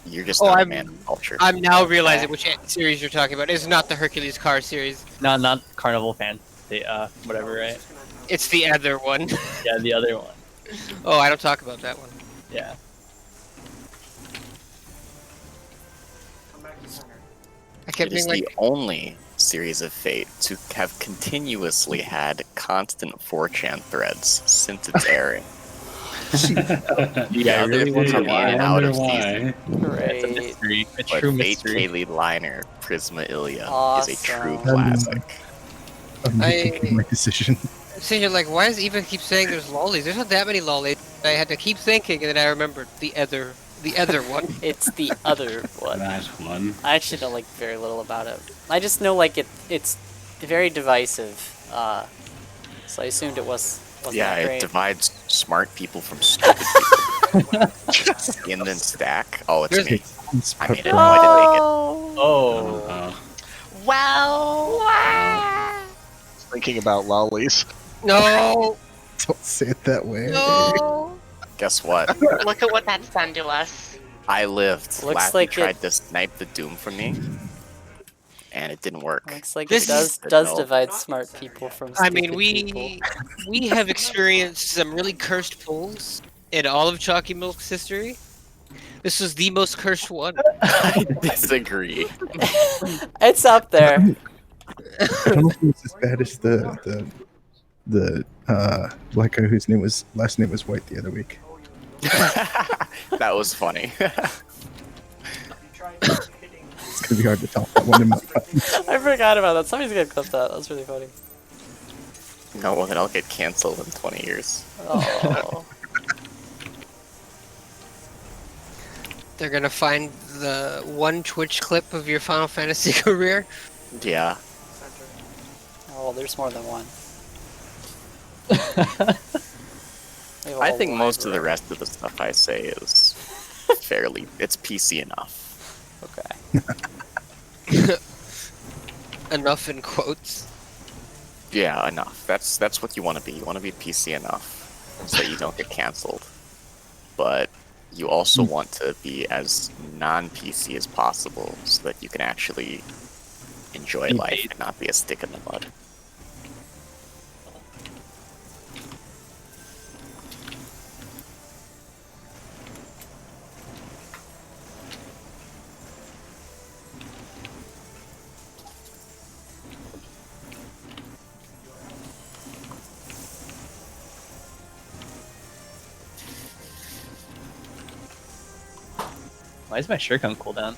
You're just Oh, not a I'm- man of culture. I'm now realizing which series you're talking about. It's not the Hercules car series. No, not Carnival Fantasy, whatever, right? It's the other one. Yeah, the other one. Oh, I don't talk about that one. Yeah. I kept It is being the like, only series of Fate to have continuously had constant 4chan threads since its airing. Yeah, I really want to Coming in watch. and out of why. It's a Great. mystery. A But true Fate mystery. Kaylee Liner, Prisma Ilya is a true Awesome. classic. I'm making my decision. so you're like, why does Eva keep saying there's lollies? There's not that many lollies. I had to keep thinking, and then I remembered the other one. It's the other one. That one. I actually know like very little about it. I just know like it's very divisive. So I assumed it wasn't Yeah, that it great. divides smart people from stupid people. Skin and stack. Oh, it's me. I made it. No, I didn't make it. Oh. Oh. Well, Thinking about lollies. No, Don't say it that way. no. Guess what? look at what that's done to us. I lived. Looks Laffy like tried to snipe the Doom from me, and it didn't work. Looks like This it does no. divide smart people from I stupid mean, people. we have experienced some really cursed pulls in all of Chalky Milk's history. This was the most cursed one. I disagree. It's up there. I don't know if it's as bad as the black guy whose last name was White the other week. That was funny. It's gonna be hard to top that one in my I forgot about that. Somebody's gonna clip that. That was really funny. No, well, then I'll get canceled in 20 years. Oh. They're gonna find the one Twitch clip of your Final Fantasy career. Yeah. Oh, there's more than one. We have a I whole think most of the library. rest of the stuff I say is it's PC enough. Okay. Enough in quotes. Yeah, enough. That's what you want to be. You want to be PC enough so that you don't get canceled. But you also want to be as non-PC as possible so that you can actually enjoy life and not be a stick in the mud. Why is my shirk on cooldown?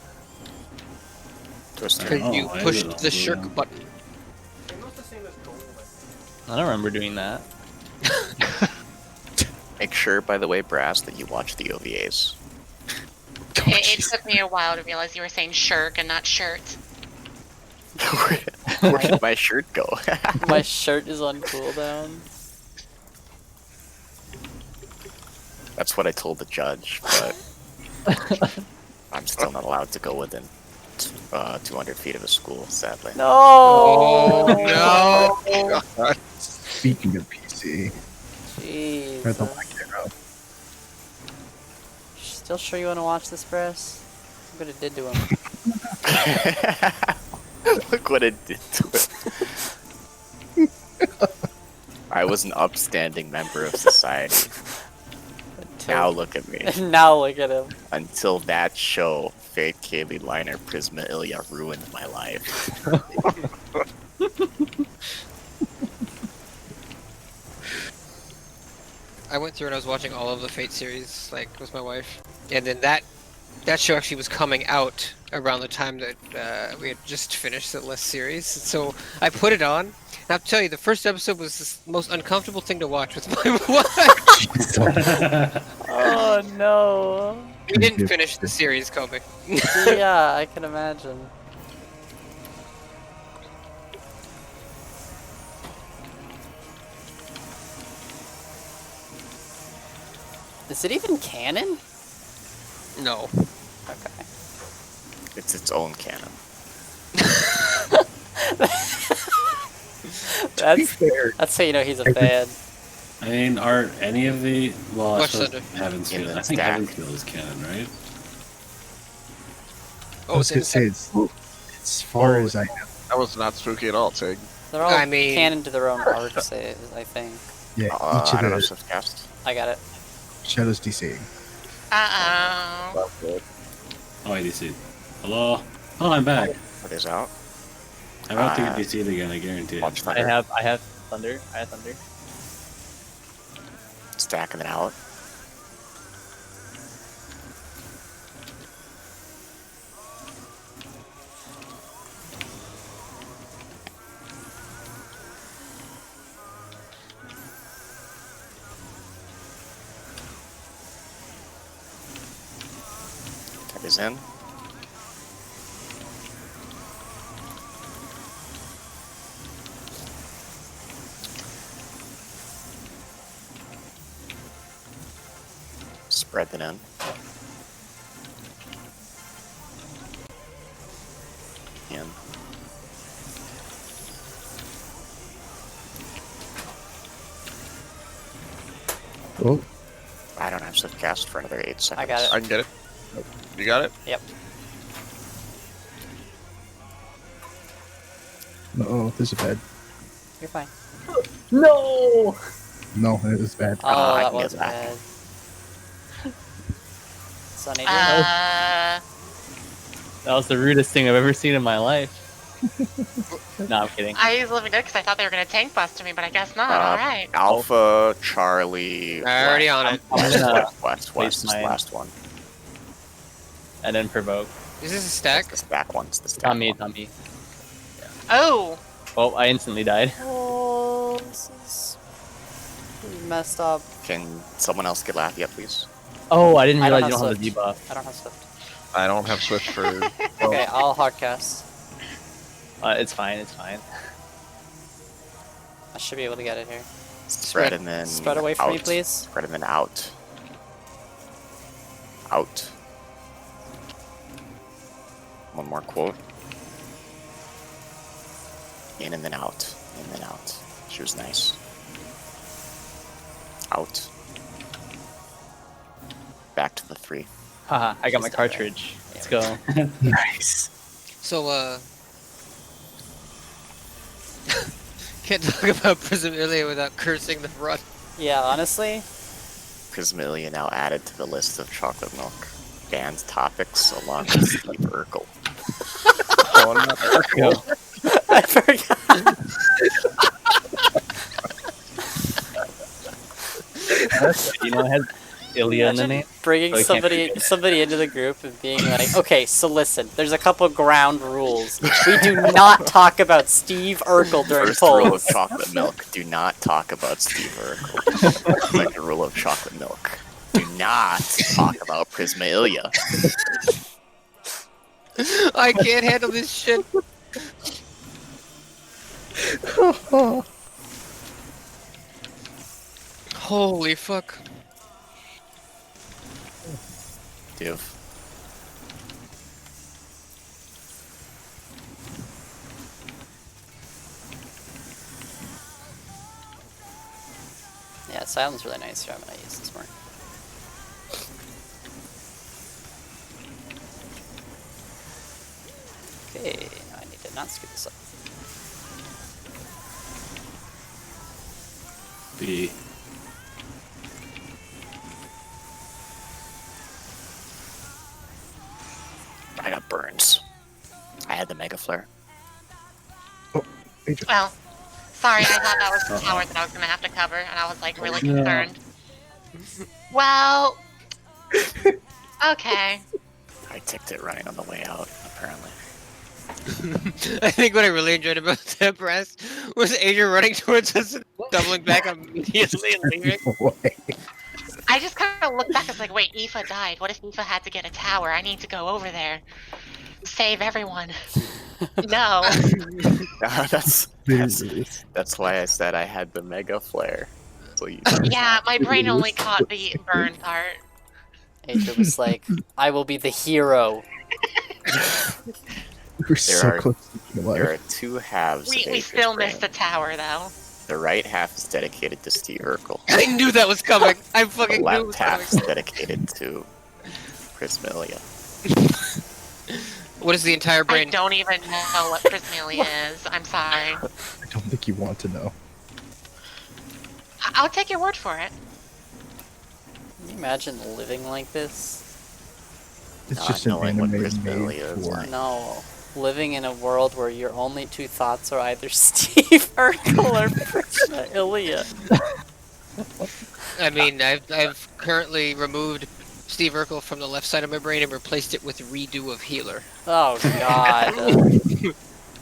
Twister. Because you why is pushed it the on shirk cooldown? button. It's not the same as gold, I think. I don't remember doing that. Make sure, by the way, Brass, that you watch the OVAs. It took me a while to realize you were saying shirk and not shirt. Where did my shirt go? My shirt is on cooldown. That's what I told the judge, but I'm still not allowed to go within 200 feet of a school, sadly. No. Oh no! Speaking of PC, or the Jeez. Black Arrow. Still sure you want to watch this, Brass? Look what it did to him. Look what it did to it. I was an upstanding member of society. Now look at me. Now look at him. Until that show, Fate Kaylee Liner Prisma Ilya ruined my life. I went through and I was watching all of the Fate series, like, with my wife. And then that show actually was coming out around the time that we had just finished the last series. So I put it on, and I'll tell you, the first episode was the most uncomfortable thing to watch with my wife. Oh no. You didn't finish the series, Kobe. Yeah, I can imagine. Is it even canon? No. Okay. It's its own canon. That's how you know he's a fan. I mean, are any of the well? I Watch suppose Thunder. Heavensfield. In the I think stack. Heavensfield is canon, right? I was gonna say it's as far as I know. That was not spooky at all, Tig. They're all I mean- canon to their own arcs, I think. Yeah, each I of don't know, the Swiftcast. I got it. Shadows DCing. Uh-oh. Oh, I DC'd. Hello. Oh, I'm back. What is out? I'm about to get DC'd again. I guarantee it. Watch I Thunder. have thunder. I have thunder. Stacking it out. That is in. Spread it in. In. Oh, I don't have Swiftcast for another 8 seconds. I got it. I can get it. You got it? Yep. oh, there's a bed. You're fine. No. No, it was bad. Oh, I that can get was that. bad. Son, Adrian. That was the rudest thing I've ever seen in my life. No, I'm kidding. I was living good because I thought they were going to tank bust me, but I guess not. Uh, Alright. Alpha, Charlie. Already on it. I'm gonna West place is the mine. last one. and then provoke. Is this a stack? It's the stack one. It's the stack On me, one. on me. Oh! Oh, I instantly died. Oh, this is messed up. Can someone else get Lafayette, please? Oh, I didn't I don't realize you have don't have the Swift. debuff. I don't have Swift. I don't have Switch for. Okay, I'll hardcast. It's fine, it's fine. I should be able to get it here. Spread and then Spread away from me, out. please. Spread and then out. Out. One more quote. In and then out. In and then out. She was nice. Out. Back to the 3. Haha, I got my She's not there. cartridge. Let's go. Nice. So, can't talk about Prism Ilya without cursing the run. Yeah, honestly. Prismalia now added to the list of chocolate milk banned topics along with Steve Urkel. Oh, not Urkel. I forgot. You know, Ilya in the Imagine name. bringing So I can't somebody into the group and being like, okay, so listen, there's a couple ground rules. We do not talk about Steve Urkel during First rule of polls. chocolate milk: do not talk about Steve Urkel. Second rule of chocolate milk: do not talk about Prisma Ilya. I can't handle this shit. Holy fuck. Div. Yeah, Silent's really nice here. I'm gonna use this more. Okay, now I need to not screw this up. B. I got burns. I had the Mega Flare. Agent. Well, sorry, I thought that was the tower that I was gonna have to cover, and I was like really concerned. Well, okay. I ticked it running on the way out, apparently. I think what I really enjoyed about that press was Adrian running towards us and doubling back immediately and leaving. Way. I just kind of looked back. I was like, wait, Aoife died. What if Aoife had to get a tower? I need to go over there, save everyone. No. That's why I said I had the Mega Flare. So you Yeah, my brain only caught the burn part. Adrian was like, I will be the hero. We're so close to being there alive. are two halves. of We Adrian's still brain. missed the tower, though. The right half is dedicated to Steve Urkel. I knew that was coming. I The fucking knew it was left half is coming. dedicated to Prisma Ilya. What is the entire I brain? don't even know what Prismalia is. I'm sorry. I don't think you want to know. I'll take your word for it. Can you imagine living like this? It's Not just an knowing what anime Prisma made Ilya is for. like. No. Living in a world where your only two thoughts are either Steve Urkel or Prisma Ilya. I mean, I've currently removed Steve Urkel from the left side of my brain and replaced it with redo of healer. Oh god.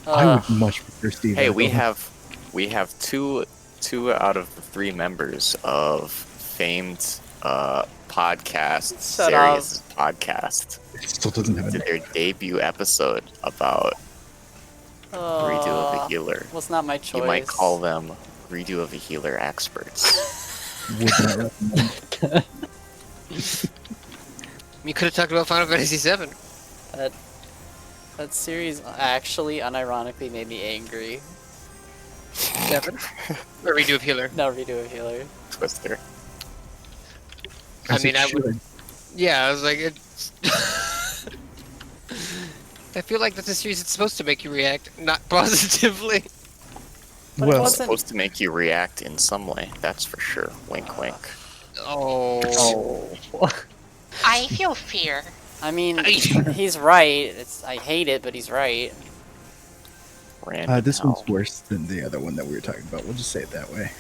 I would much prefer Steve. Hey, Urkel. we have two out of the three members of famed podcast series podcast It still doesn't have a did name. their debut episode about redo of a healer. Was not my choice. You might call them redo of a healer experts. Would not recommend. You could have talked about Final Fantasy VII. That series actually, unironically, made me angry. 7? Or redo of healer. No redo of healer. Twister. I As mean, it I would. should. Yeah, I was like, it's. I feel like that's a series that's supposed to make you react, not positively. But it Well, wasn't- Supposed to make you react in some way, that's for sure. Wink, wink. Oh. I feel fear. I mean, he's right. I hate it, but he's right. Random This hell. one's worse than the other one that we were talking about. We'll just say it that way.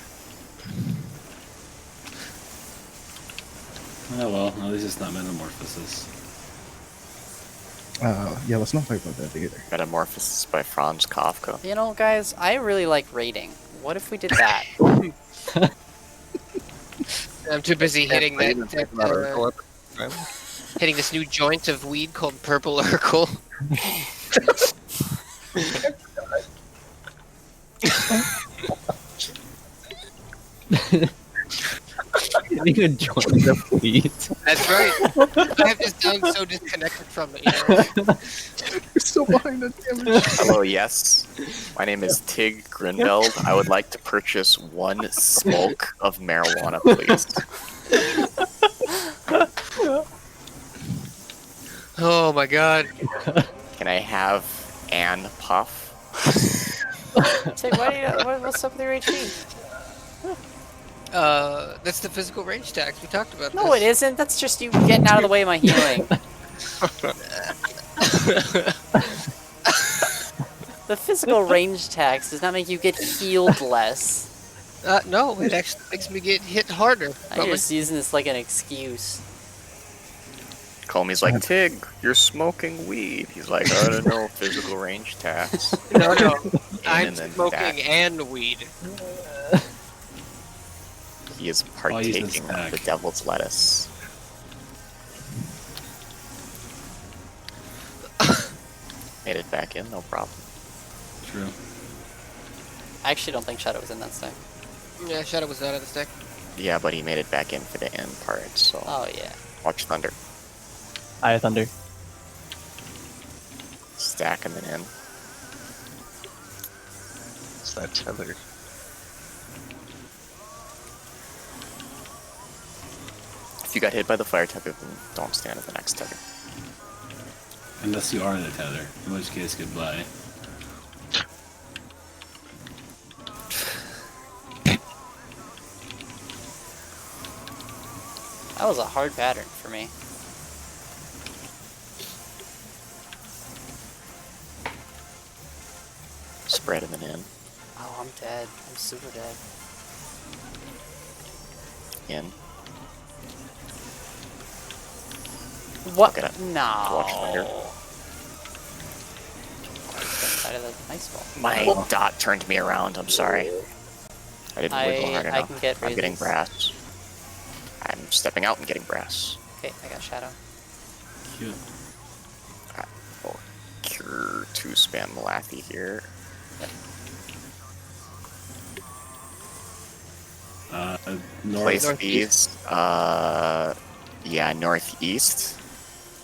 Oh well, at least it's not Metamorphosis. Yeah, let's not talk about that either. Metamorphosis by Franz Kafka. You know, guys, I really like raiding. What if we did that? I'm too busy hitting Can't even that, think about Urkel at the time. hitting this new joint of weed called Purple Urkel. Getting a joint of weed. That's right. I have to sound so disconnected from it, you know? You're still behind the damage. Hello, yes. My name is Tig Grinbeld. I would like to purchase one smoke of marijuana, please. Oh my god. Can I have an puff? Say, what's up with your HP? That's the physical range tax. We talked about No, this. it isn't. That's just you getting out of the way of my healing. The physical range tax does not make you get healed less. No, it actually makes me get hit harder. I'm just using this like an excuse. Comey's like, Tig, you're smoking weed. He's like, I don't know, physical range attacks. No, I'm and then smoking back. and weed. He is I'll use partaking this of back. the devil's lettuce. Made it back in, no problem. True. I actually don't think Shadow was in that stack. Yeah, Shadow was out of the stack. Yeah, but he made it back in for the end part, so Oh yeah. watch Thunder. I have Thunder. Stack him in. It's that tether. If you got hit by the fire tether, then don't stand at the next tether. Unless you are in the tether, in which case, goodbye. That was a hard pattern for me. Spread him in. Oh, I'm dead. I'm super dead. In. What? Look at it. No. Watch Thunder. Inside of the ice ball. My dot turned me around, I'm sorry. I didn't wiggle hard I enough. can get I'm getting raises. brass. I'm stepping out and getting brass. Okay, I got Shadow. Cute. Oh, cure 2 spam Malathi here. Place North, these. Yeah, northeast.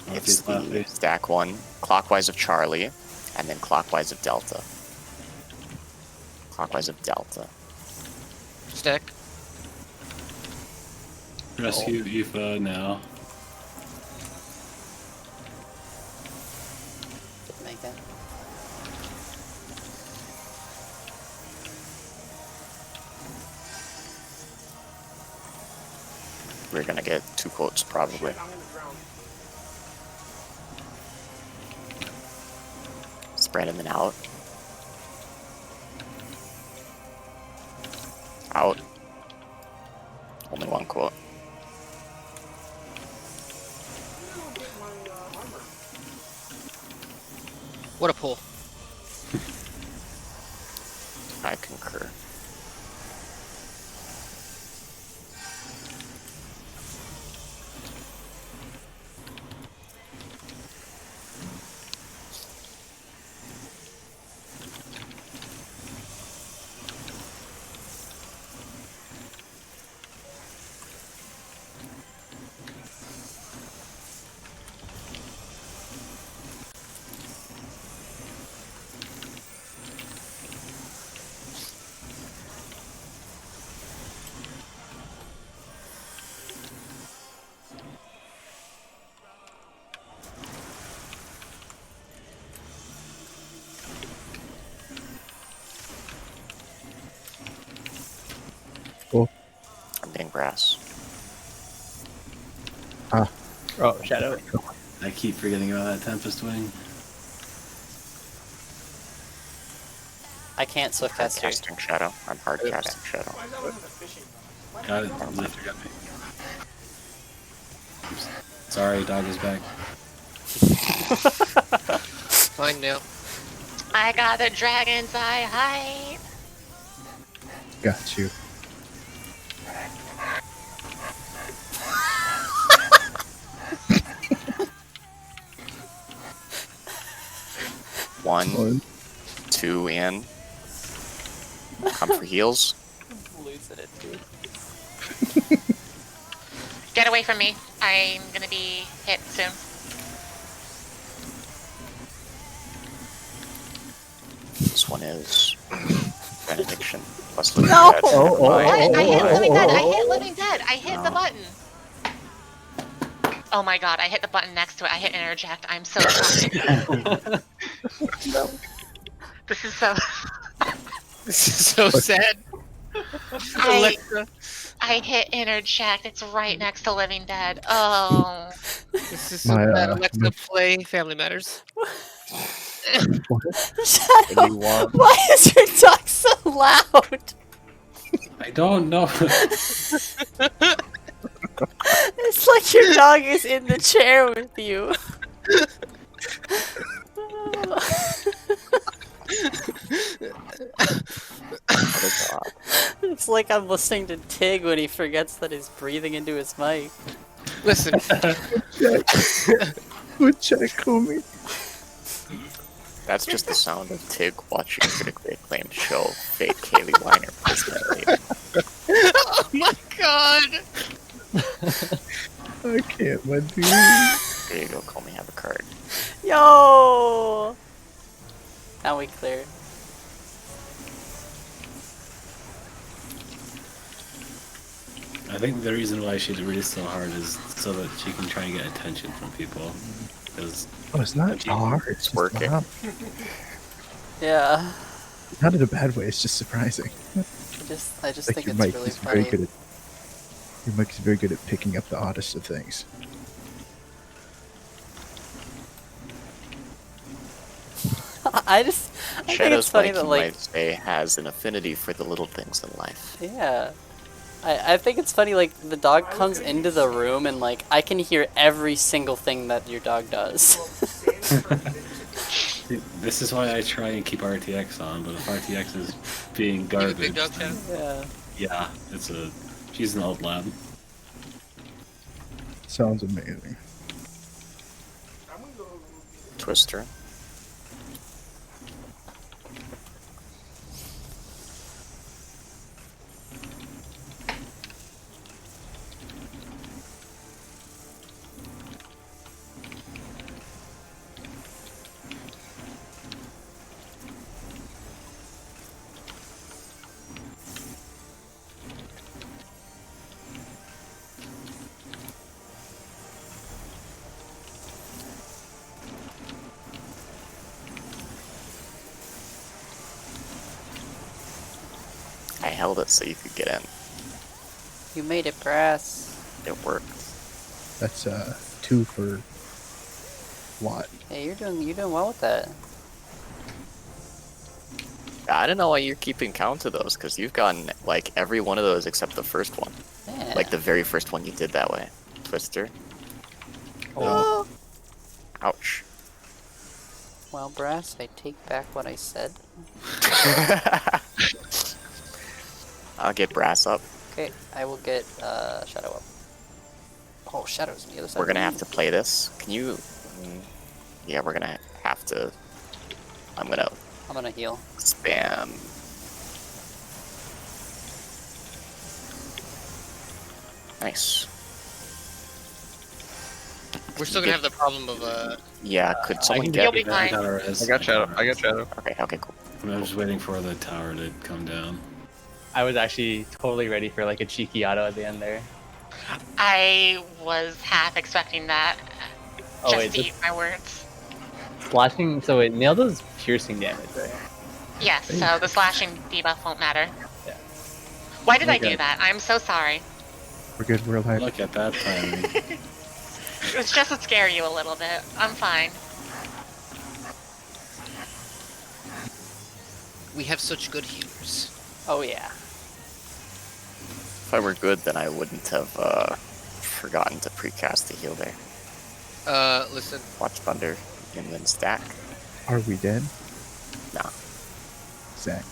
It's northeast, the left. stack 1, clockwise of Charlie, and then clockwise of Delta. Clockwise of Delta. Stack. Rescue Aoife now. Didn't make that. We're gonna get 2 quotes probably. I'm gonna drown. Spread him and out. Out. Only 1 quote. Get my armor. What a pull. I concur. I'm getting brass. Oh, Shadow. I keep forgetting about that Tempest Wing. I can't swift Hard cast here. casting Shadow. I'm hard casting Shadow. Why is that wasn't a fishing boat? Got it. Zifter got me. Oops. Sorry, dog is back. Fine now. I got the dragon's eye height. Got you. One, 2 in. Come for heals. Losing it, dude. Get away from me. I'm gonna be hit soon. This one is Benediction plus Living No! Dead. What? I hit living dead. I oh. hit living dead. I hit the No. button. Oh my god, I hit the button next to it. I hit interject. I'm so sorry. This is so. This is so sad. I, Alexa, I hit interject. It's right next to living dead. Oh. this is so My, sad. uh, Alexa, play Family Matters. Shadow, why is your talk so loud? I don't know. It's like your dog is in the chair with you. What a dog. It's like I'm listening to Tig when he forgets that he's breathing into his mic. Listen, Woodchuck, homie. That's just the sound of Tig watching critically acclaimed show Fake Kaylee Weiner personally. oh my god! I can't, my dude. There you go, call me, have a card. Yo! Now we cleared. I think the reason why she reads so hard is so that she can try and get attention from people. Because Oh, it's not hard. It's just working. Yeah. Not in a bad way. It's just surprising. I just Like think your it's mic really is very funny. good at. Your mic is very good at picking up the oddest of things. I think it's Shadow's funny mic, that you like might say, has an affinity for the little things in life. yeah. I think it's funny like the dog comes into the room and like I can hear every single thing that your dog does. this is why I try and keep RTX on, but if RTX is being You a garbage, big dog, then- Shadow? Yeah. yeah, she's an old lab. Sounds amazing. Twister. I held it so you could get in. You made it, Brass. It worked. That's 2 for Lot. Hey, you're doing well with that. I don't know why you're keeping count of those, because you've gotten, like, every one of those except the first one. Yeah. Like, the very first one you did that way. Twister. Oh. Ouch. Well, Brass, I take back what I said. I'll get Brass up. Okay, I will get Shadow up. Oh, Shadow's on the other side. We're gonna have to play this. Can you... Yeah, we're gonna have to... I'm gonna heal. spam... Nice. We're still gonna have the problem of Yeah, could someone can get... You'll be fine. I got Shadow. Okay, cool. I'm just waiting for the tower to come down. I was actually totally ready for like a cheeky auto at the end there. I was half expecting that. Oh, Just wait, to eat my words. Slashing, so it nailed those piercing damage, right? Yes, so the slashing debuff won't matter. Yeah. Why did I Okay. do that? I'm so sorry. We're good. We're alive. Look at that timing. It's just to scare you a little bit. I'm fine. we have such good healers. Oh yeah. If I were good, then I wouldn't have forgotten to precast the heal there. Listen. Watch Thunder and then stack. Are we dead? No. Exactly.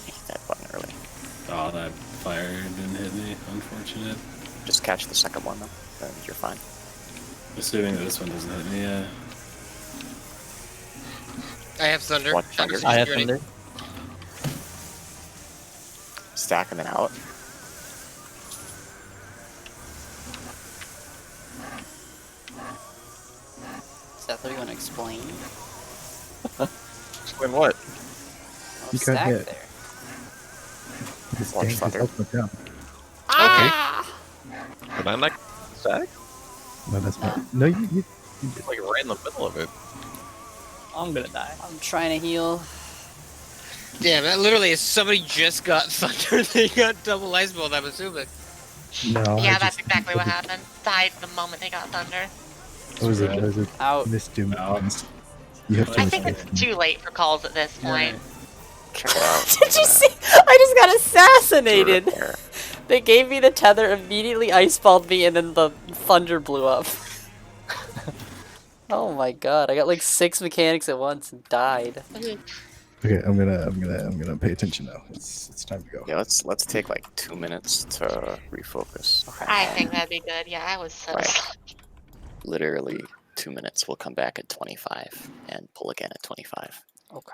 Hit that button early. Oh, that fire didn't hit me. Unfortunate. Just catch the second one though, then you're fine. Assuming that this one doesn't hit me, yeah. I have Thunder. Watch Thunder's Thunder. I have ready. thunder. Stack and then out. Is that what you want to explain? Explain what? Oh, You got stack hit. there. This Watch tank is Thunder. ultimate down. Did I not stack? No, that's not. No, you Like right in the middle of it. I'm gonna die. I'm trying to heal. Damn, that literally is somebody just got Thunder. They got double ice bolt, I'm assuming. No. Yeah, I that's just- exactly what happened. Died the moment they got Thunder. That was a Out. misdoing. Out. You have too I much think faith it's in me. too late for calls at this point. Check it out. Did you see? I just got Do assassinated. it there. They gave me the tether, immediately iceballed me, and then the thunder blew up. Oh my god, I got like 6 mechanics at once and died. Okay, I'm gonna pay attention now. It's time to go. Yeah, let's take like 2 minutes to refocus. I think that'd be good. Yeah, I was so Right. sloppy. Literally 2 minutes. We'll come back at 25 and pull again at 25. Okay.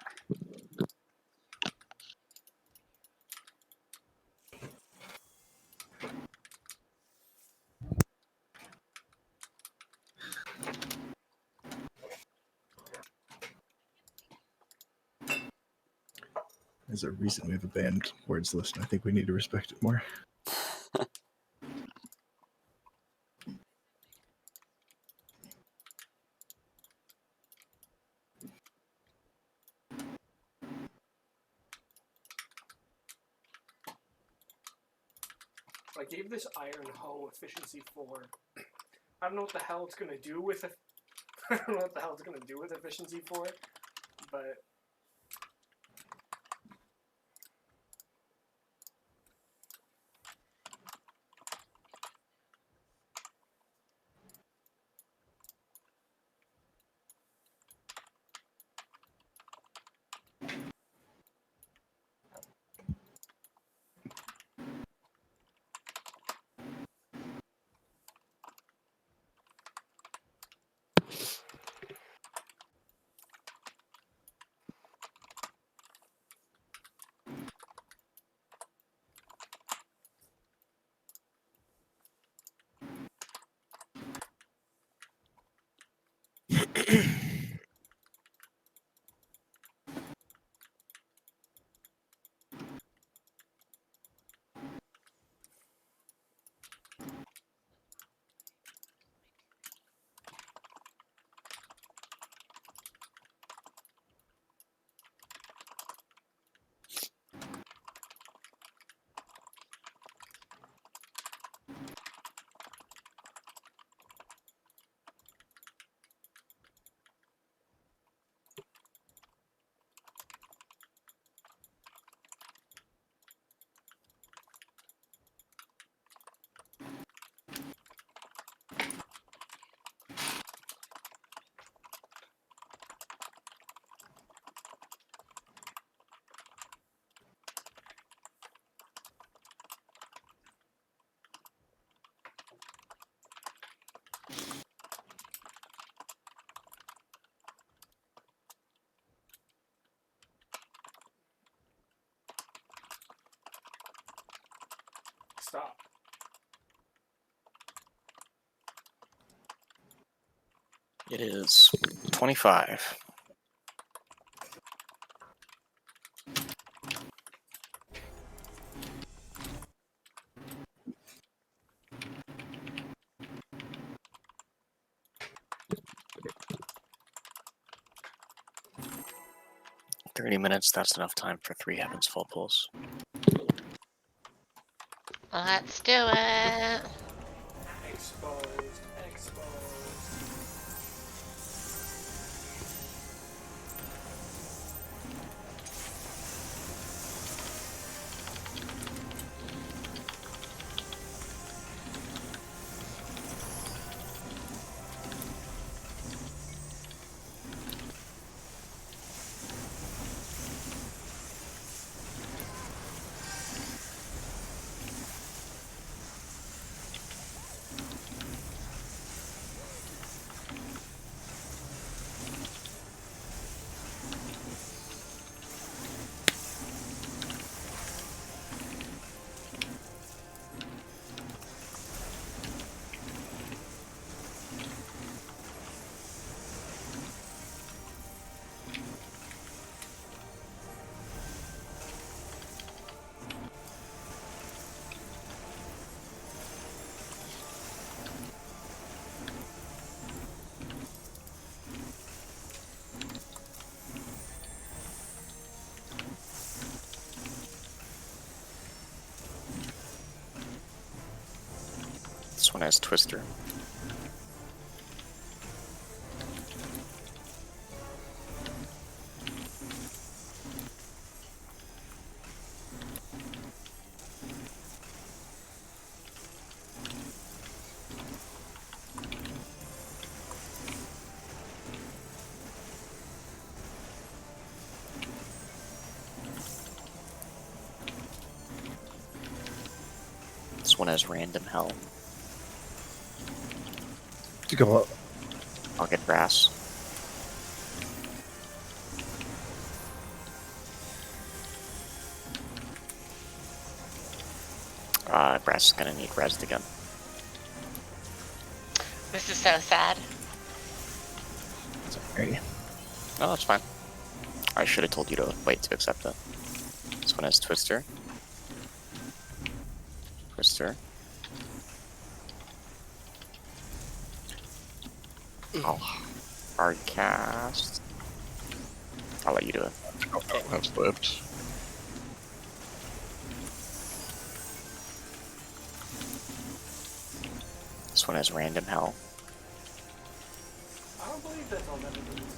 There's a reason we have a banned words list, and I think we need to respect it more. I gave this iron hoe efficiency 4. I don't know what the hell it's gonna do with it. I don't know what the hell it's gonna do with efficiency 4, but stop. It is 25. $30, that's enough time for 3 Heavensfall pulls. Let's do it. Exposed. Exposed. This one has Twister. This one has random hell. To go up. I'll get brass. Brass is gonna need resed again. This is so sad. Sorry. No, that's fine. I should have told you to wait to accept it. This one has Twister. Twister. I'll hard cast. I'll let you do it. Oh, that's flipped. This one has random hell. I don't believe that's all that it is.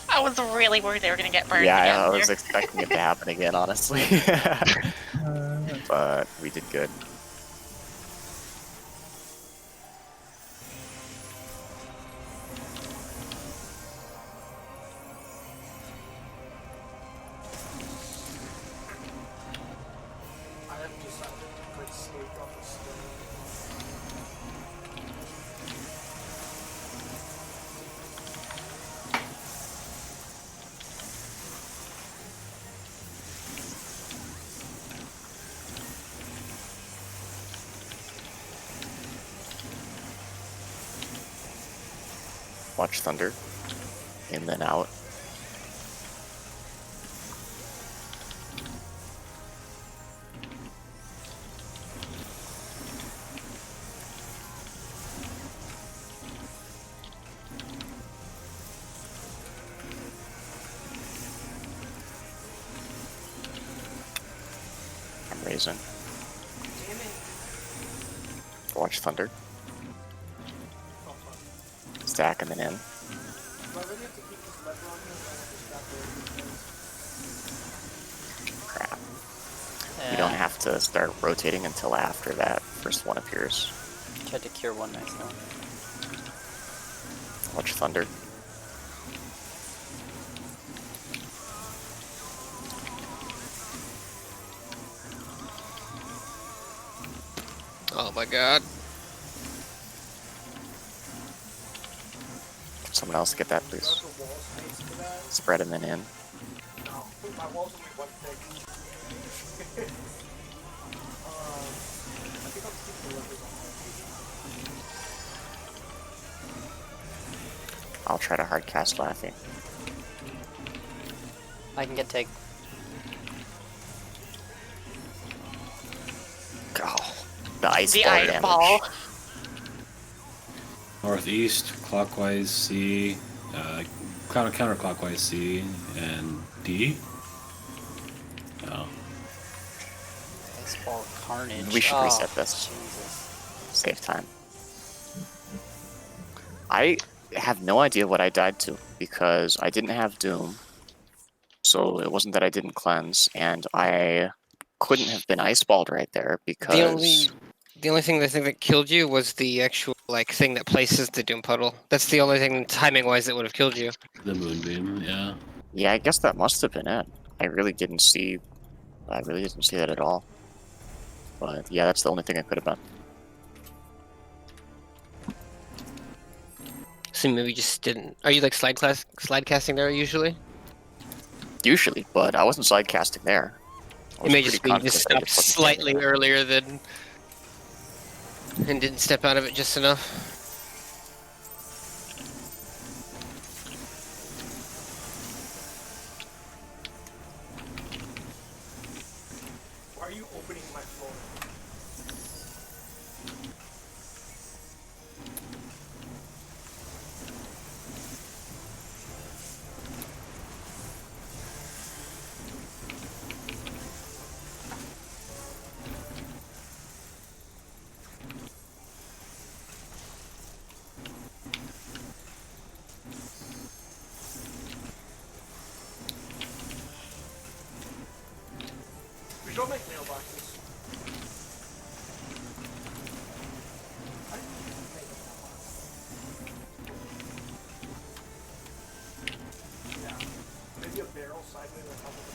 I was really worried they were gonna get burned Yeah, again. I was expecting it to happen again, honestly. But we did good. I have decided to quit skate off the stone. Watch Thunder. In then out. I'm raising. Damn it. Watch Thunder. Oh, fuck. Stack and then in. Do I really have to keep this lever on here? Or do I just got the Crap. You don't Yeah. have to start rotating until after that first one appears. Tried to cure one nice one. Watch Thunder. Oh my god. Can someone else get that, please? wall space for that? Spread and then in. No, my walls only one thing. I think I'll keep the levers on. I'll try to hard cast Laffy. I can get take. Oh, the ice The ball ice damage. ball. Northeast, clockwise C, counterclockwise C, and D. Oh, Baseball carnage. We should Oh, reset this. Jesus. Save time. I have no idea what I died to because I didn't have Doom. So it wasn't that I didn't cleanse, and I couldn't have been iceballed right there because The only thing I think that killed you was the actual like thing that places the doom puddle. That's the only thing timing wise that would have killed you. the moonbeam, yeah. yeah, I guess that must have been it. I really didn't see that at all. But yeah, that's the only thing I could have done. So maybe you just didn't. Are you like slide casting there usually? Usually, but I wasn't side casting there. I It was may pretty just be you confident just that stopped it wasn't standing slightly there. earlier than and didn't step out of it just enough. Why are you opening my floor? We don't make mailboxes. I didn't make a mailbox. Yeah. Maybe a barrel sideways on top of it.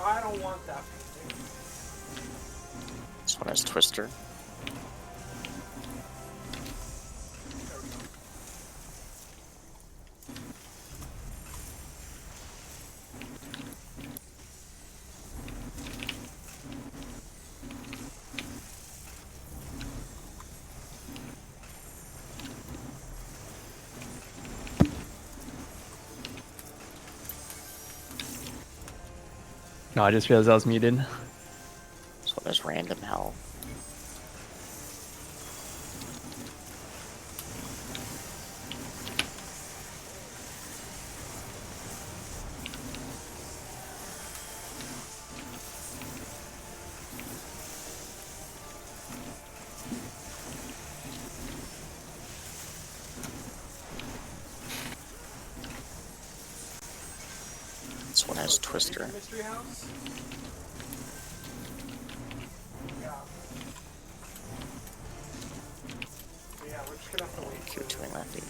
I don't want that painting. This one has Twister. There we go. No, I just realized I was muted. This one has Random Hell. This one has Twister. Mystery House? Yeah. So yeah, we're just gonna have to wait Keep for doing lefty.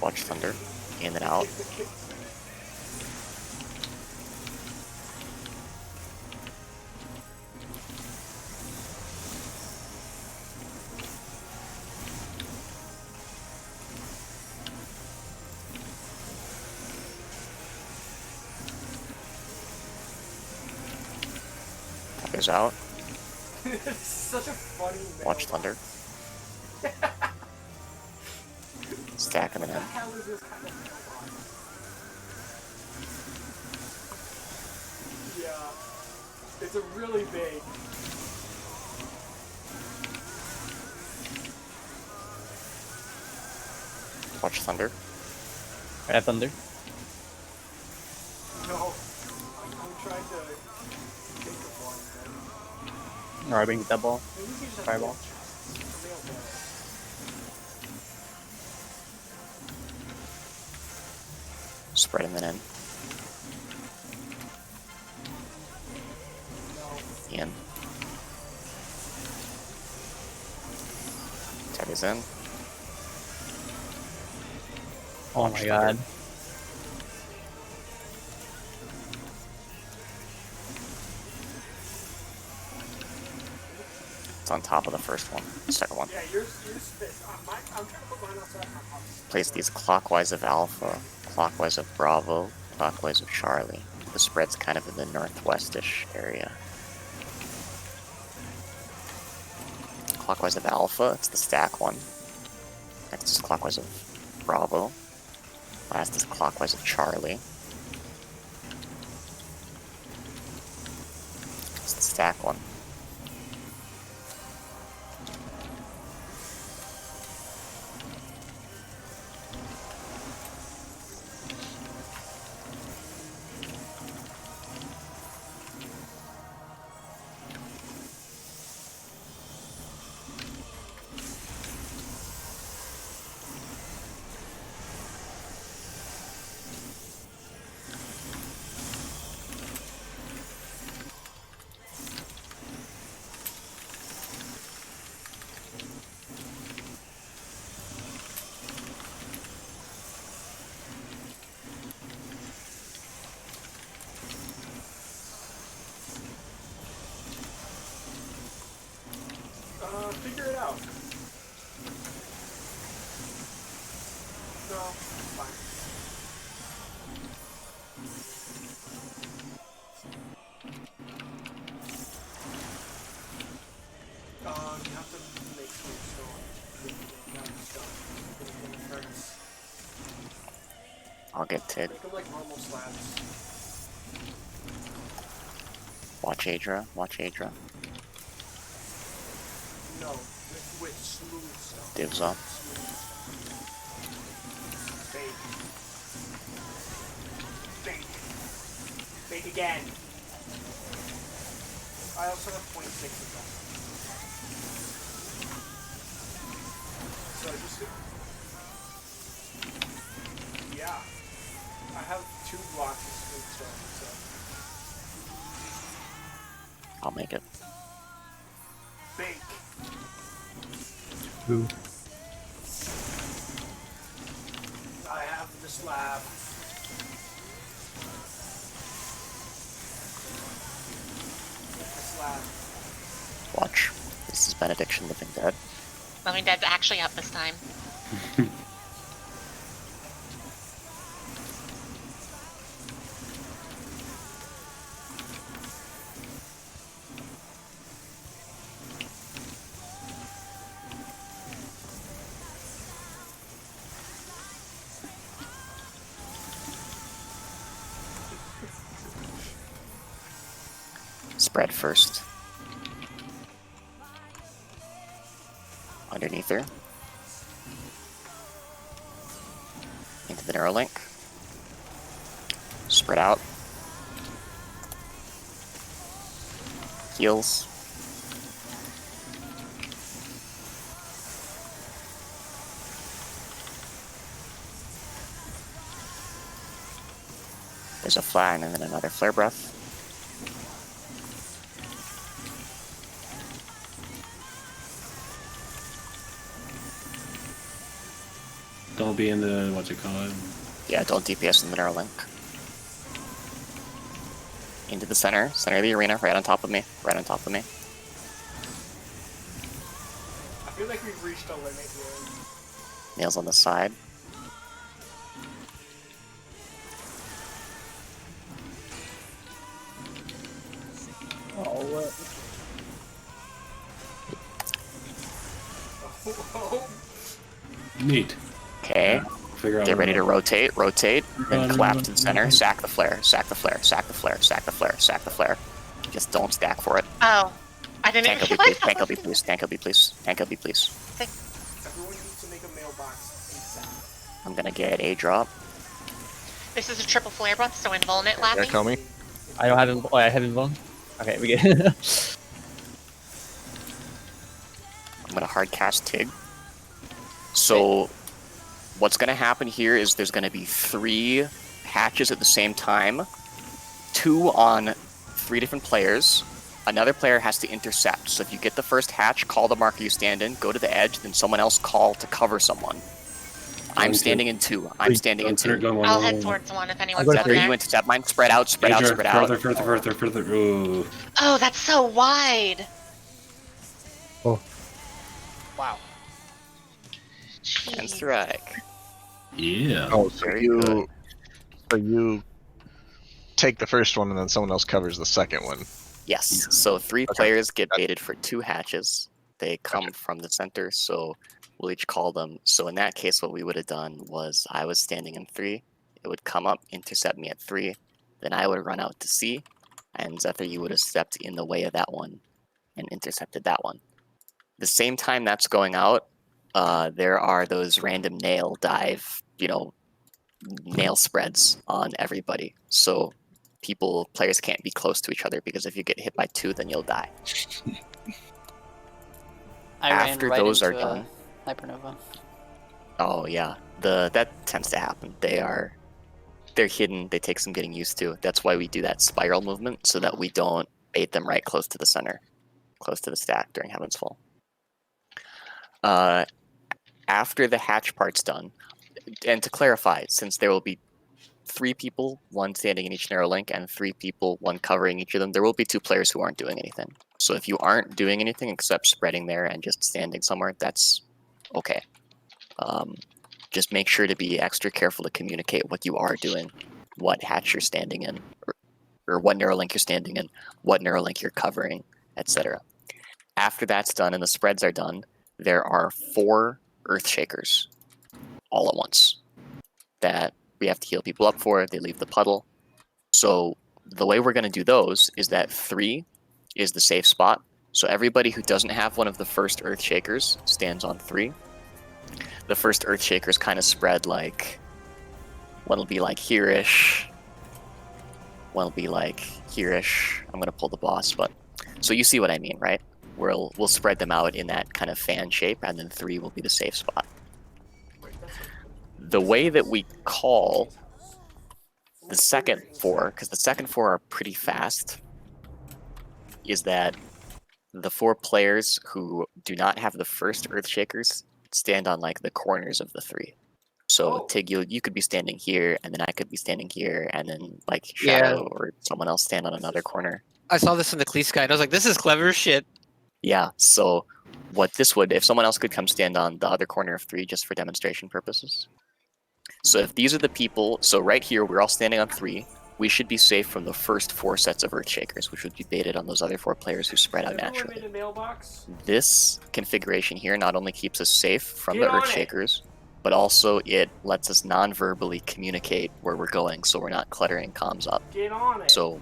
Watch Thunder. In and out. That goes out. It's such a funny Watch Thunder. Stack them in. What the hell is this kind of mailbox? Yeah. It's a really big. Watch Thunder. I have Thunder. No. I'm trying to think of one. Or I bring that ball. Maybe we can just have Fireball. mail chests. Or mail balls. Spread them in. No. In. Tag is in. Oh Watch my Thunder. god. It's on top of the first one. Second one. Yeah, yours fits. I'm trying to put mine outside my house. Place these clockwise of Alpha, clockwise of Bravo, clockwise of Charlie. The spread's kind of in the northwestish area. Clockwise of Alpha, it's the stack one. Next is clockwise of Bravo. Last is clockwise of Charlie. It's the stack one. Figure it out. No, fine. You have to make some stone. In the furnace. I'll get Tid. Make them like normal slabs. Watch Adra. Watch Adra. No, with smooth stuff. Divs up. Bake. Bake. Bake again. I also have 0.6 of that. So I just... Yeah. I have 2 blocks of smooth stone, so... I'll make it. Bake. Ooh. I have the slab. The slab. Watch. This is Benediction Living Dead. Living Dead's actually up this time. Spread first. Underneath her. Into the Neuralink. Spread out. Heals. There's a flag and then another flare breath. Don't be in the, what you call it? Yeah, don't DPS in the Neuralink. Into the center of the arena, right on top of me, right on top of me. I feel like we've reached a limit here. Nails on the side. Oh, Neat. Okay, Figure out get ready to rotate, then no, collapse no, to the center, sack the flare, sack the flare, sack the flare, sack the flare, sack the flare. Just don't stack for it. Oh. I didn't Tank even LB, please, realize tank that. LB, please, tank LB, please, tank LB, please. Everyone needs to make a mailbox ASAP. I'm gonna get a drop. This is a triple flare breath, so invuln it, Yeah, Lappy. kill me. I don't have him. Oh, I have him wrong. Okay, we get. I'm gonna hard cast Tig. So, what's gonna happen here is there's gonna be 3 hatches at the same time, 2 on 3 different players. Another player has to intercept. So if you get the first hatch, call the marker you stand in, go to the edge, then someone else call to cover someone. I'm standing in 2. I'm standing in 2. I'll head towards one if anyone's go to up Zephyr, there. you intercept mine. Spread out, spread out, spread out. Further. Ooh. Oh, that's so wide. Oh. Wow. And Jeez. strike. Yeah. Oh, so Very you, good. so you take the first one and then someone else covers the second one. Yes. So 3 Okay. players get baited for 2 hatches. They come from the center, so we'll each call them. So in that case, what we would have done was I was standing in 3. It would come up, intercept me at 3. Then I would run out to C, and Zephyr, you would have stepped in the way of that one and intercepted that one. The same time that's going out, there are those random nail dive, nail spreads on everybody. So players can't be close to each other because if you get hit by 2, then you'll die. I After ran right those are into done. a hypernova. Oh yeah, that tends to happen. They're hidden. They take some getting used to. That's why we do that spiral movement so that we don't bait them right close to the center, close to the stack during Heavensfall. After the hatch part's done, and to clarify, since there will be 3 people, 1 standing in each narrow link, and 3 people, 1 covering each of them, there will be 2 players who aren't doing anything. So if you aren't doing anything except spreading there and just standing somewhere, that's okay. Just make sure to be extra careful to communicate what you are doing, what hatch you're standing in, or what narrow link you're standing in, what narrow link you're covering, etc. After that's done and the spreads are done, there are 4 Earthshakers all at once that we have to heal people up for. They leave the puddle. So the way we're going to do those is that 3 is the safe spot. So everybody who doesn't have one of the first Earth Shakers stands on 3. The first Earth Shakers kind of spread like, one will be like here-ish, one will be like here-ish. I'm going to pull the boss, but so you see what I mean, right? We'll spread them out in that kind of fan shape, and then 3 will be the safe spot. The way that we call the second 4, because the second 4 are pretty fast, is that the 4 players who do not have the first Earthshakers stand on like the corners of the 3. So Tig, you could be standing here, and then I could be standing here, and then like Shadow or someone else stand on another corner. I saw this in the Cleese guide. I was like, this is clever as shit. Yeah, so what this would, if someone else could come stand on the other corner of 3 just for demonstration purposes. So if these are the people, so right here we're all standing on 3, we should be safe from the first 4 sets of Earthshakers, which would be baited on those other 4 players who spread out naturally. This configuration here not only keeps us safe from the Earthshakers, but also it lets us non-verbally communicate where we're going, so we're not cluttering comms up. Get on it. So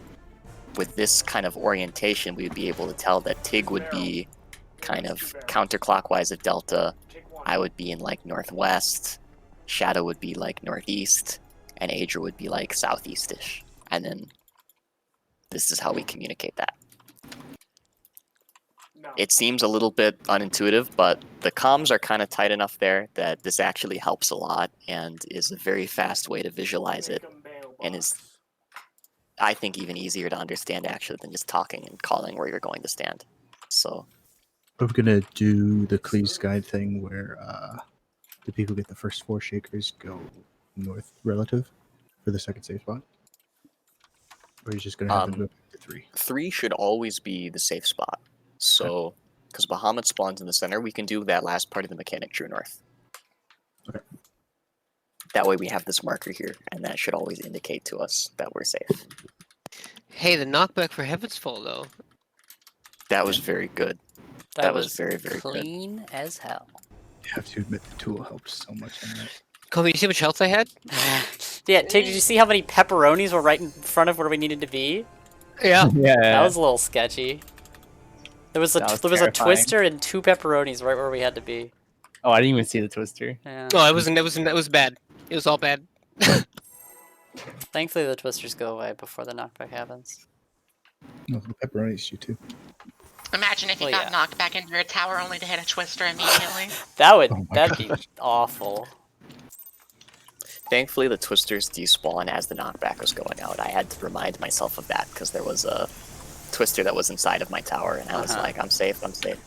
with this kind of orientation, we'd be able to tell that Tig would be kind of counterclockwise of Delta, I would be in like northwest, Shadow would be like northeast, and Aedra would be like southeast-ish. And then this is how we communicate that. It seems a little bit unintuitive, but the comms are kind of tight enough there that this actually helps a lot and is a very fast way to visualize it, and is, I think, even easier to understand actually than just talking and calling where you're going to stand. So Are we gonna do the Cleese guide thing where the people who get the first 4 shakers go north relative for the second safe spot? Or are you just gonna have them go back to 3? 3 should always be the safe spot. So, because Bahamut spawns in the center, we can do that last part of the mechanic true north. Okay. That way we have this marker here, and that should always indicate to us that we're safe. Hey, the knockback for Heavensfall, though. That was very good. That was very, very clean good. as hell. You have to admit the tool helped so much on that. Kobe, you see how much health I had? Yeah, Tig, did you see how many pepperonis were right in front of where we needed to be? Yeah. Yeah. That was a little sketchy. There was a terrifying. twister and 2 pepperonis right where we had to be. Oh, I didn't even see the twister. Yeah. No, it was bad. It was all bad. Thankfully, the twisters go away before the knockback happens. No, the pepperonis you too. Imagine if you got knocked back into your tower only to hit a twister immediately. That'd be awful. Thankfully, the twisters despawn as the knockback was going out. I had to remind myself of that because there was a twister that was inside of my tower, and I was like, I'm safe, I'm safe.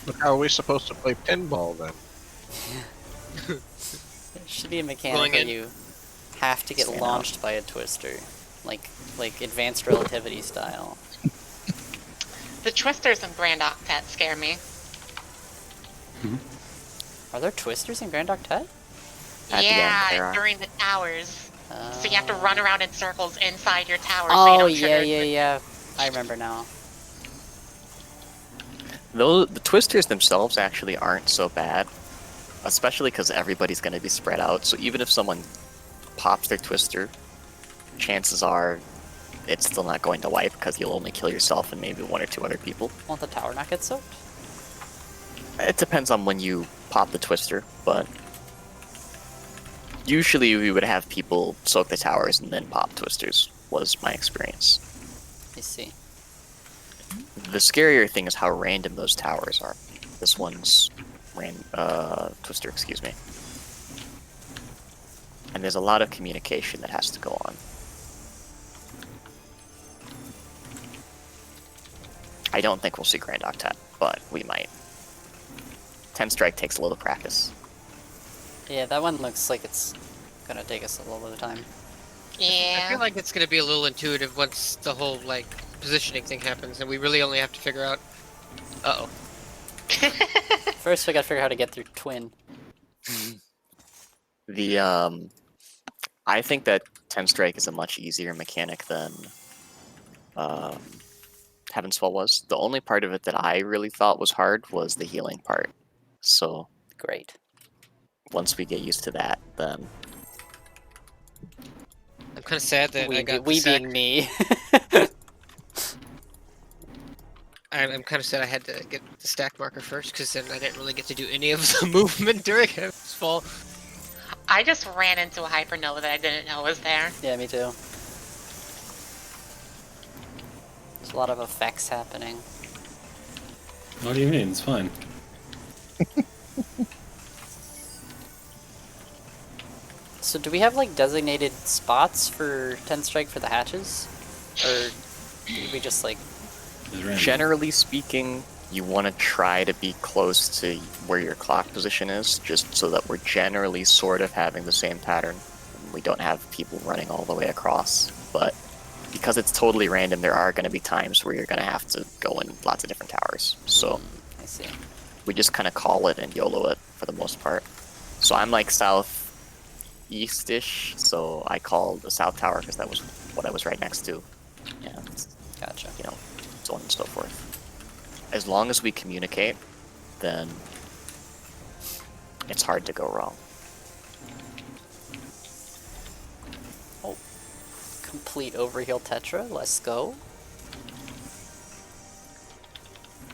But how are we supposed to play pinball then? There should be a mechanic where you have to get launched by a twister, like advanced relativity style. The twisters in Grand Octet scare me. Are there twisters in Grand Octet? Yeah, during the towers. So you have to run around in circles inside your tower. Oh, so you don't trigger yeah. I remember now. Though the twisters themselves actually aren't so bad, especially because everybody's going to be spread out. So even if someone pops their twister, chances are it's still not going to wipe because you'll only kill yourself and maybe 1 or 2 other people. Won't the tower not get soaked? It depends on when you pop the twister, but usually we would have people soak the towers and then pop twisters, was my experience. I see. The scarier thing is how random those towers are. This one's twister, excuse me. And there's a lot of communication that has to go on. I don't think we'll see Grand Octet, but we might. 10 Strike takes a little practice. Yeah, that one looks like it's gonna take us a little bit of time. Yeah. I feel like it's gonna be a little intuitive once the whole like positioning thing happens, and we really only have to figure out. First, we gotta figure out how to get through Twin. I think that 10 Strike is a much easier mechanic than Heavensfall was. The only part of it that I really thought was hard was the healing part. So great. Once we get used to that, then kind of sad that I got we the sack. being me. I'm kind of sad I had to get the stack marker first, because then I didn't really get to do any of the movement during Heavensfall. I just ran into a hypernova that I didn't know was there. Yeah, me too. There's a lot of effects happening. What do you mean? It's fine. So do we have like designated spots for 10 strike for the hatches? Or do we just like... It's random. Generally speaking, you want to try to be close to where your clock position is, just so that we're generally sort of having the same pattern. We don't have people running all the way across, but because it's totally random, there are going to be times where you're going to have to go in lots of different towers. So I see. we just kind of call it and YOLO it for the most part. So I'm like southeast-ish, so I called the south tower because that was what I was right next to. And, Gotcha. you know, so on and so forth. As long as we communicate, then it's hard to go wrong. Oh. Complete overheal Tetra, let's go.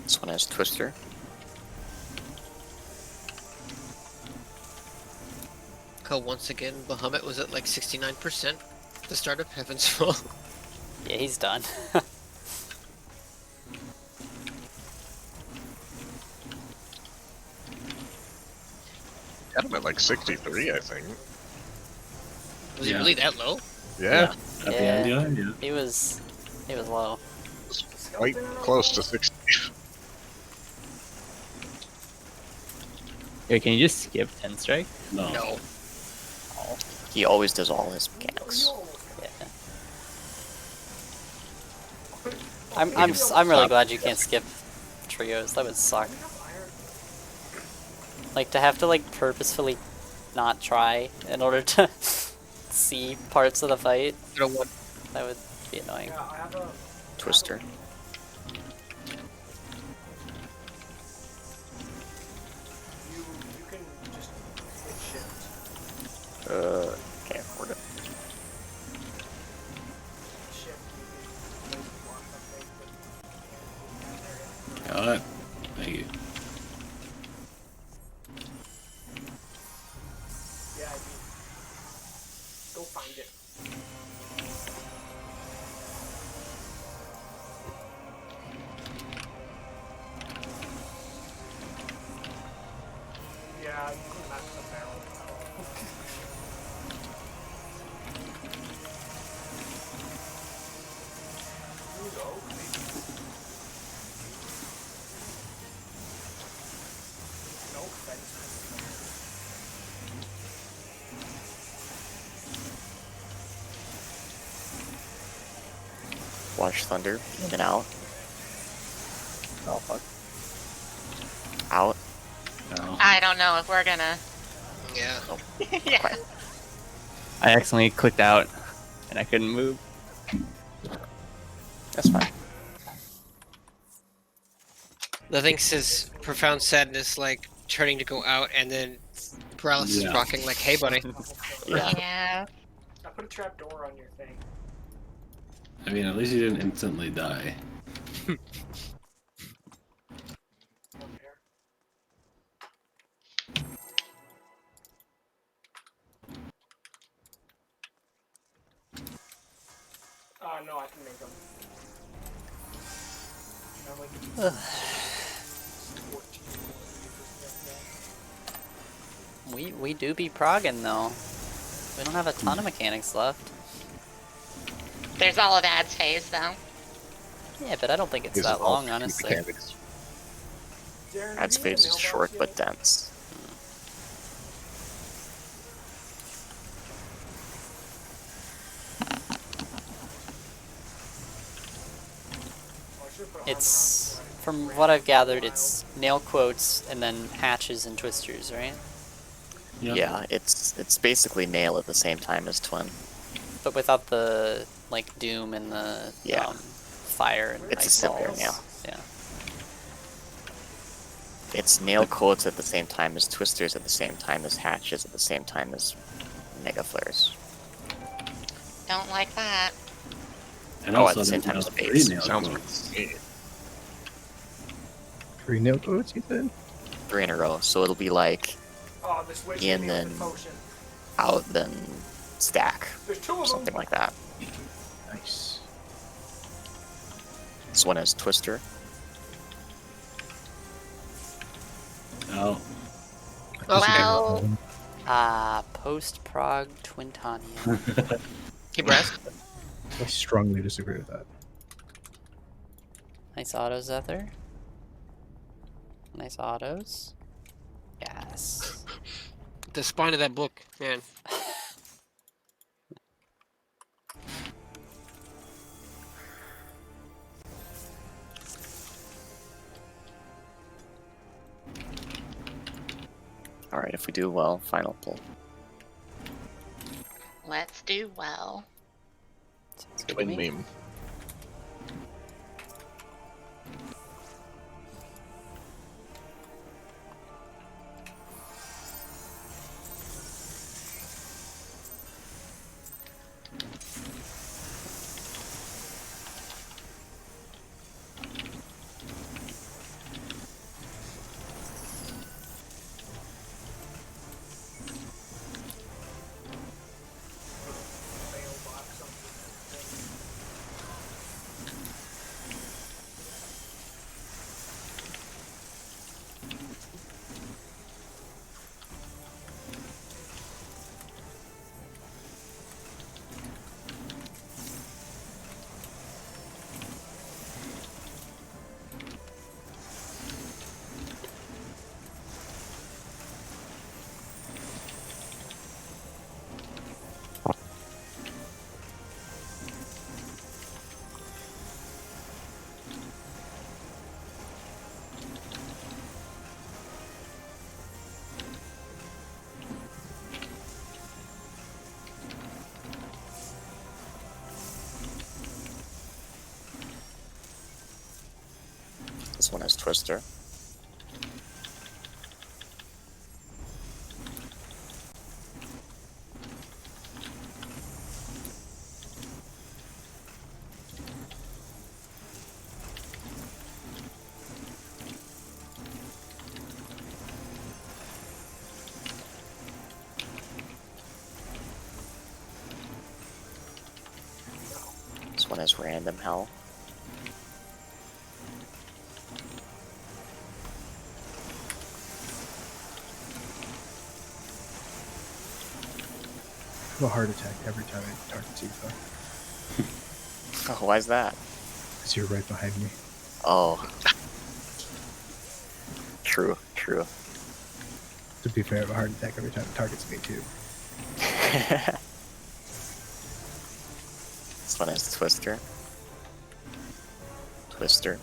This one has Twister. Oh, once again, Bahamut was at like 69% at the start of Heavensfall. Yeah, he's done. Got him at like 63, I think. Was he Yeah. really that low? Yeah, At the end, yeah. He was low. it's quite close to 60. Wait, can you just skip 10 strike? No. No. He always does all his mechanics. Yeah. I'm really glad you can't skip trios. That would suck. Like to have to like purposefully not try in order to see parts of the fight. You know what? That would be annoying. Yeah, I have a Twister. you can just hit shift. Okay, we're good. Shift you can block something. Got it. Thank you. Yeah, I mean, go find it. Yeah, you can match the barrel. Ooh, the oak, maybe. No fence. Watch Thunder. In and out. Oh, fuck. Out. No. I don't know if we're gonna. Yeah. Yeah. I accidentally clicked out and I couldn't move. That's fine. The thing says profound sadness, like turning to go out, and then paralysis Yeah. rocking, like, hey, buddy. Yeah. Yeah. I put a trap door on your thing. I mean, at least you didn't instantly die. One pair. No, I can make them. I'm like 14. We do be progging though. We don't have a ton of mechanics left. There's all of Ad's phase though. Yeah, but I don't think it's These that are all long, honestly. mechanics. Darren, Ad's have you phase in the is short mailbox but yet? dense. Oh, I should've put armor on It's, before I from ran what I've gathered, wild. it's nail quotes and then hatches and twisters, right? Yep. Yeah, it's basically nail at the same time as twin. But without the like doom and the Yeah. fire and It's a ice simpler balls. nail. Yeah. It's nail quotes at the same time as twisters, at the same time as hatches, at the same time as mega flares. Don't like that. And Oh, also, at the same there's time, no space. three nail Sounds quotes. great. 3 nail quotes, you said? 3 in a row. So it'll be like Oh, this witch in, hit me with then the potion. out, then stack. There's 2 Or of something them. like that. Nice. This one has Twister. Oh, Well, Post-Prog Twintania. Hey, Brass. I strongly disagree with that. Nice autos, Ether. Nice autos. Yes. The spine of that book, man. Alright, if we do well, final pull. let's do well. Sounds good to Twin me. meme. Mailbox on the thing. This one has Twister. This one has Random Hell. I have a heart attack every time I target Tifa. Oh, why is that? Because you're right behind me. Oh. True, true. To be fair, I have a heart attack every time it targets me too. This one has Twister. Twister.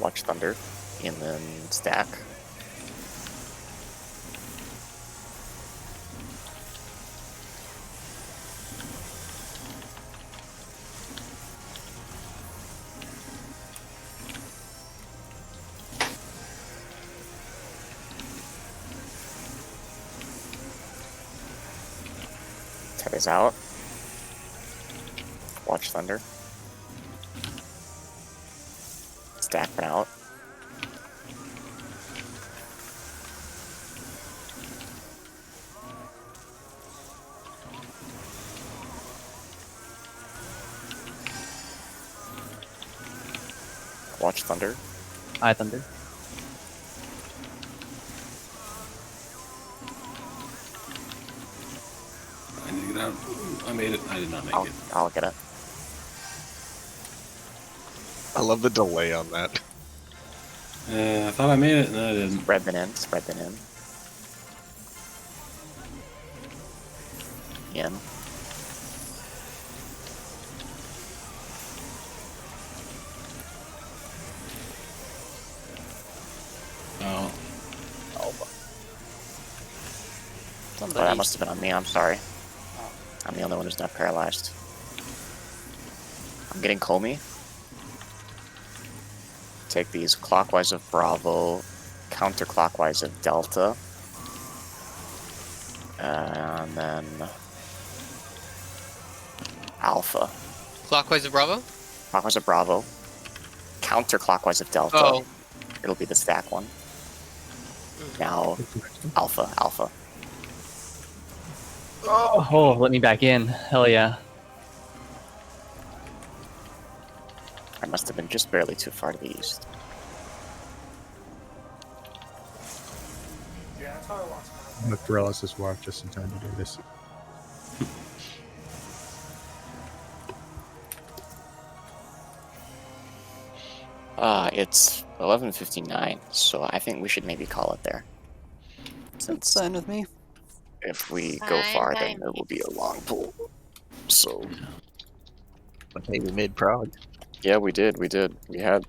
Watch Thunder. And then stack. Terry's out. Watch Thunder. Stack been out. Watch Thunder. I Thunder. I need to get out. I made it. I did not make it. I'll get it. I love the delay on that. I thought I made it, and I didn't. Spread them in. Spread them in. In. Oh. Oh, Somebody. that must have been on me. I'm sorry. I'm the only one who's not paralyzed. I'm getting Comey. Take these clockwise of Bravo, counterclockwise of Delta, and then Alpha. Clockwise of Bravo? Clockwise of Bravo, counterclockwise of Delta. Oh. It'll be the stack one. Now, Alpha, Alpha. Oh, let me back in. Hell yeah. I must have been just barely too far to the east. Yeah, that's how I lost I'm gonna paralysis walk just in time to do this. It's 11:59, so I think we should maybe call it there. That's Since fine with me. if we go Fine, far, fine. then it will be a long pull. So, Okay, we made prog. yeah, we did. We had,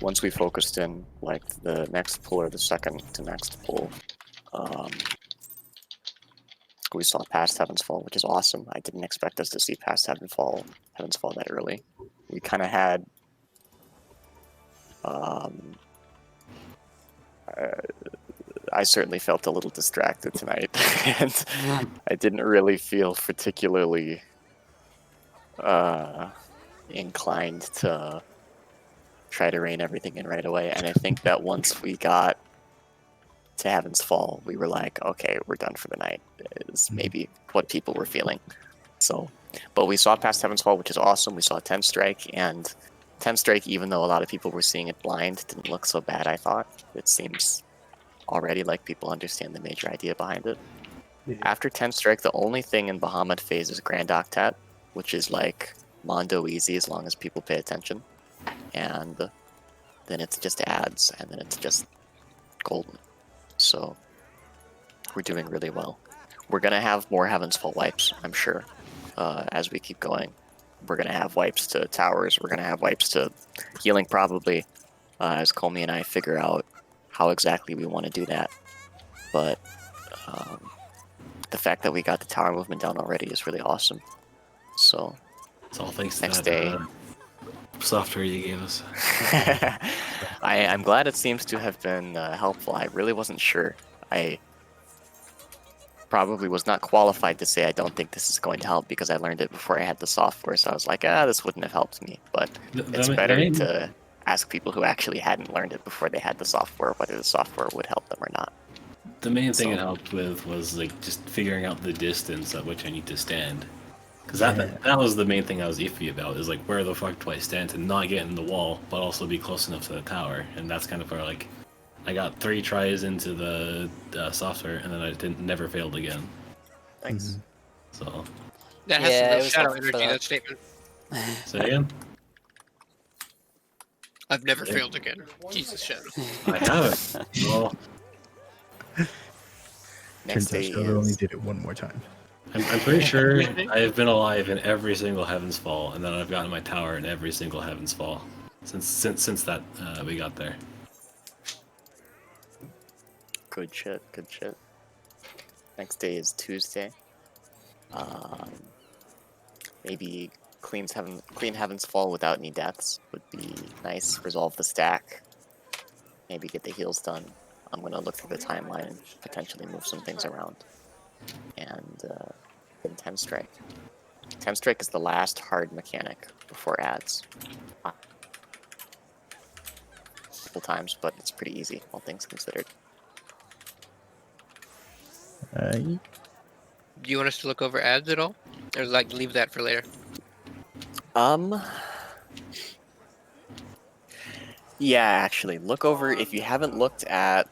once we focused in, like, the next pull or the second to next pull, we saw past Heavensfall, which is awesome. I didn't expect us to see past Heavensfall that early. We kind of had, I certainly felt a little distracted tonight, and I didn't really feel particularly inclined to try to rein everything in right away. And I think that once we got to Heavensfall, we were like, okay, we're done for the night, is maybe what people were feeling. So, but we saw past Heavensfall, which is awesome. We saw 10 Strike, and 10 Strike, even though a lot of people were seeing it blind, didn't look so bad, I thought. It seems already like people understand the major idea behind it. Yeah. After 10 Strike, the only thing in Bahamut phase is Grand Octet, which is like Mondo easy as long as people pay attention. And then it's just ads, and then it's just golden. So we're doing really well. We're going to have more Heavensfall wipes, I'm sure, as we keep going. We're going to have wipes to towers. We're going to have wipes to healing probably, as Colmy and I figure out how exactly we want to do that. But the fact that we got the tower movement down already is really awesome. So It's all thanks to next that day. software you gave us. I'm glad it seems to have been helpful. I really wasn't sure. I probably was not qualified to say I don't think this is going to help because I learned it before I had the software. So I was like, this wouldn't have helped me. But it's better to ask people who actually hadn't learned it before they had the software whether the software would help them or not. The main thing it helped with was like just figuring out the distance at which I need to stand. Because that was the main thing I was iffy about, is like, where the fuck do I stand to not get in the wall, but also be close enough to the tower? And that's kind of where, like, I got 3 tries into the software, and then I never failed again. Thanks. So. That has Yeah, some it real was shadow helpful for energy, that. that statement. Say again? I've never failed again. Jesus, Shadow. I haven't. Well, Next Turns out day Shadow only is did it one more time. I'm pretty sure I have been alive in every single Heavensfall, and then I've gotten my tower in every single Heavensfall since that we got there. good shit. Next day is Tuesday. Maybe clean Heavensfall without any deaths would be nice. Resolve the stack. Maybe get the heals done. I'm gonna look through the timeline and potentially move some things around. And then 10 Strike. 10 Strike is the last hard mechanic before ads. Couple times, but it's pretty easy, all things considered. Do you want us to look over ads at all? Or like leave that for later? Yeah, actually, look over if you haven't looked at.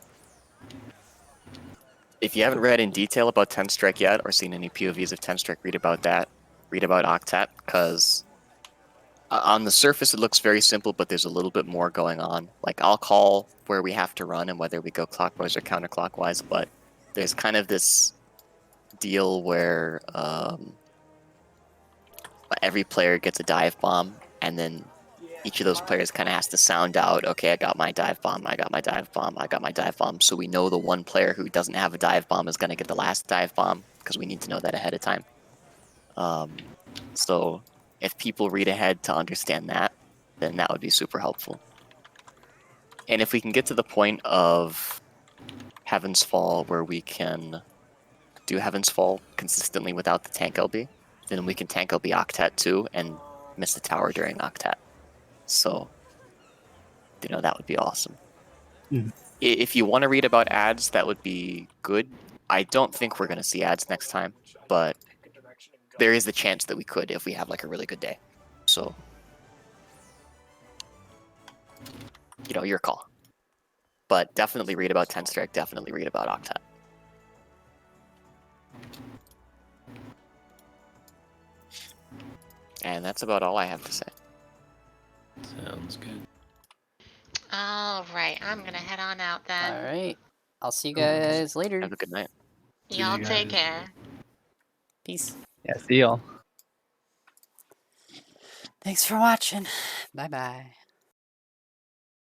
If you haven't read in detail about 10 Strike yet, or seen any POVs of 10 Strike, read about that. Read about Octet, because on the surface it looks very simple, but there's a little bit more going on. Like, I'll call where we have to run and whether we go clockwise or counterclockwise, but there's kind of this deal where every player gets a dive bomb, and then each of those players kind of has to sound out, okay, I got my dive bomb, I got my dive bomb, I got my dive bomb, so we know the one player who doesn't have a dive bomb is going to get the last dive bomb, because we need to know that ahead of time. So if people read ahead to understand that, then that would be super helpful. And if we can get to the point of Heavensfall where we can do Heavensfall consistently without the tank LB, then we can tank LB Octet too and miss the tower during Octet. So, that would be awesome. If you want to read about ads, that would be good. I don't think we're going to see ads next time, but there is the chance that we could if we have like a really good day. So, your call. But definitely read about 10 Strike, definitely read about Octet. And that's about all I have to say. Sounds good. All right, I'm gonna head on out then. All right. I'll see you guys later. Have a good night. See Y'all you take guys. care. Peace. Yeah, see y'all. Thanks for watching. Bye bye.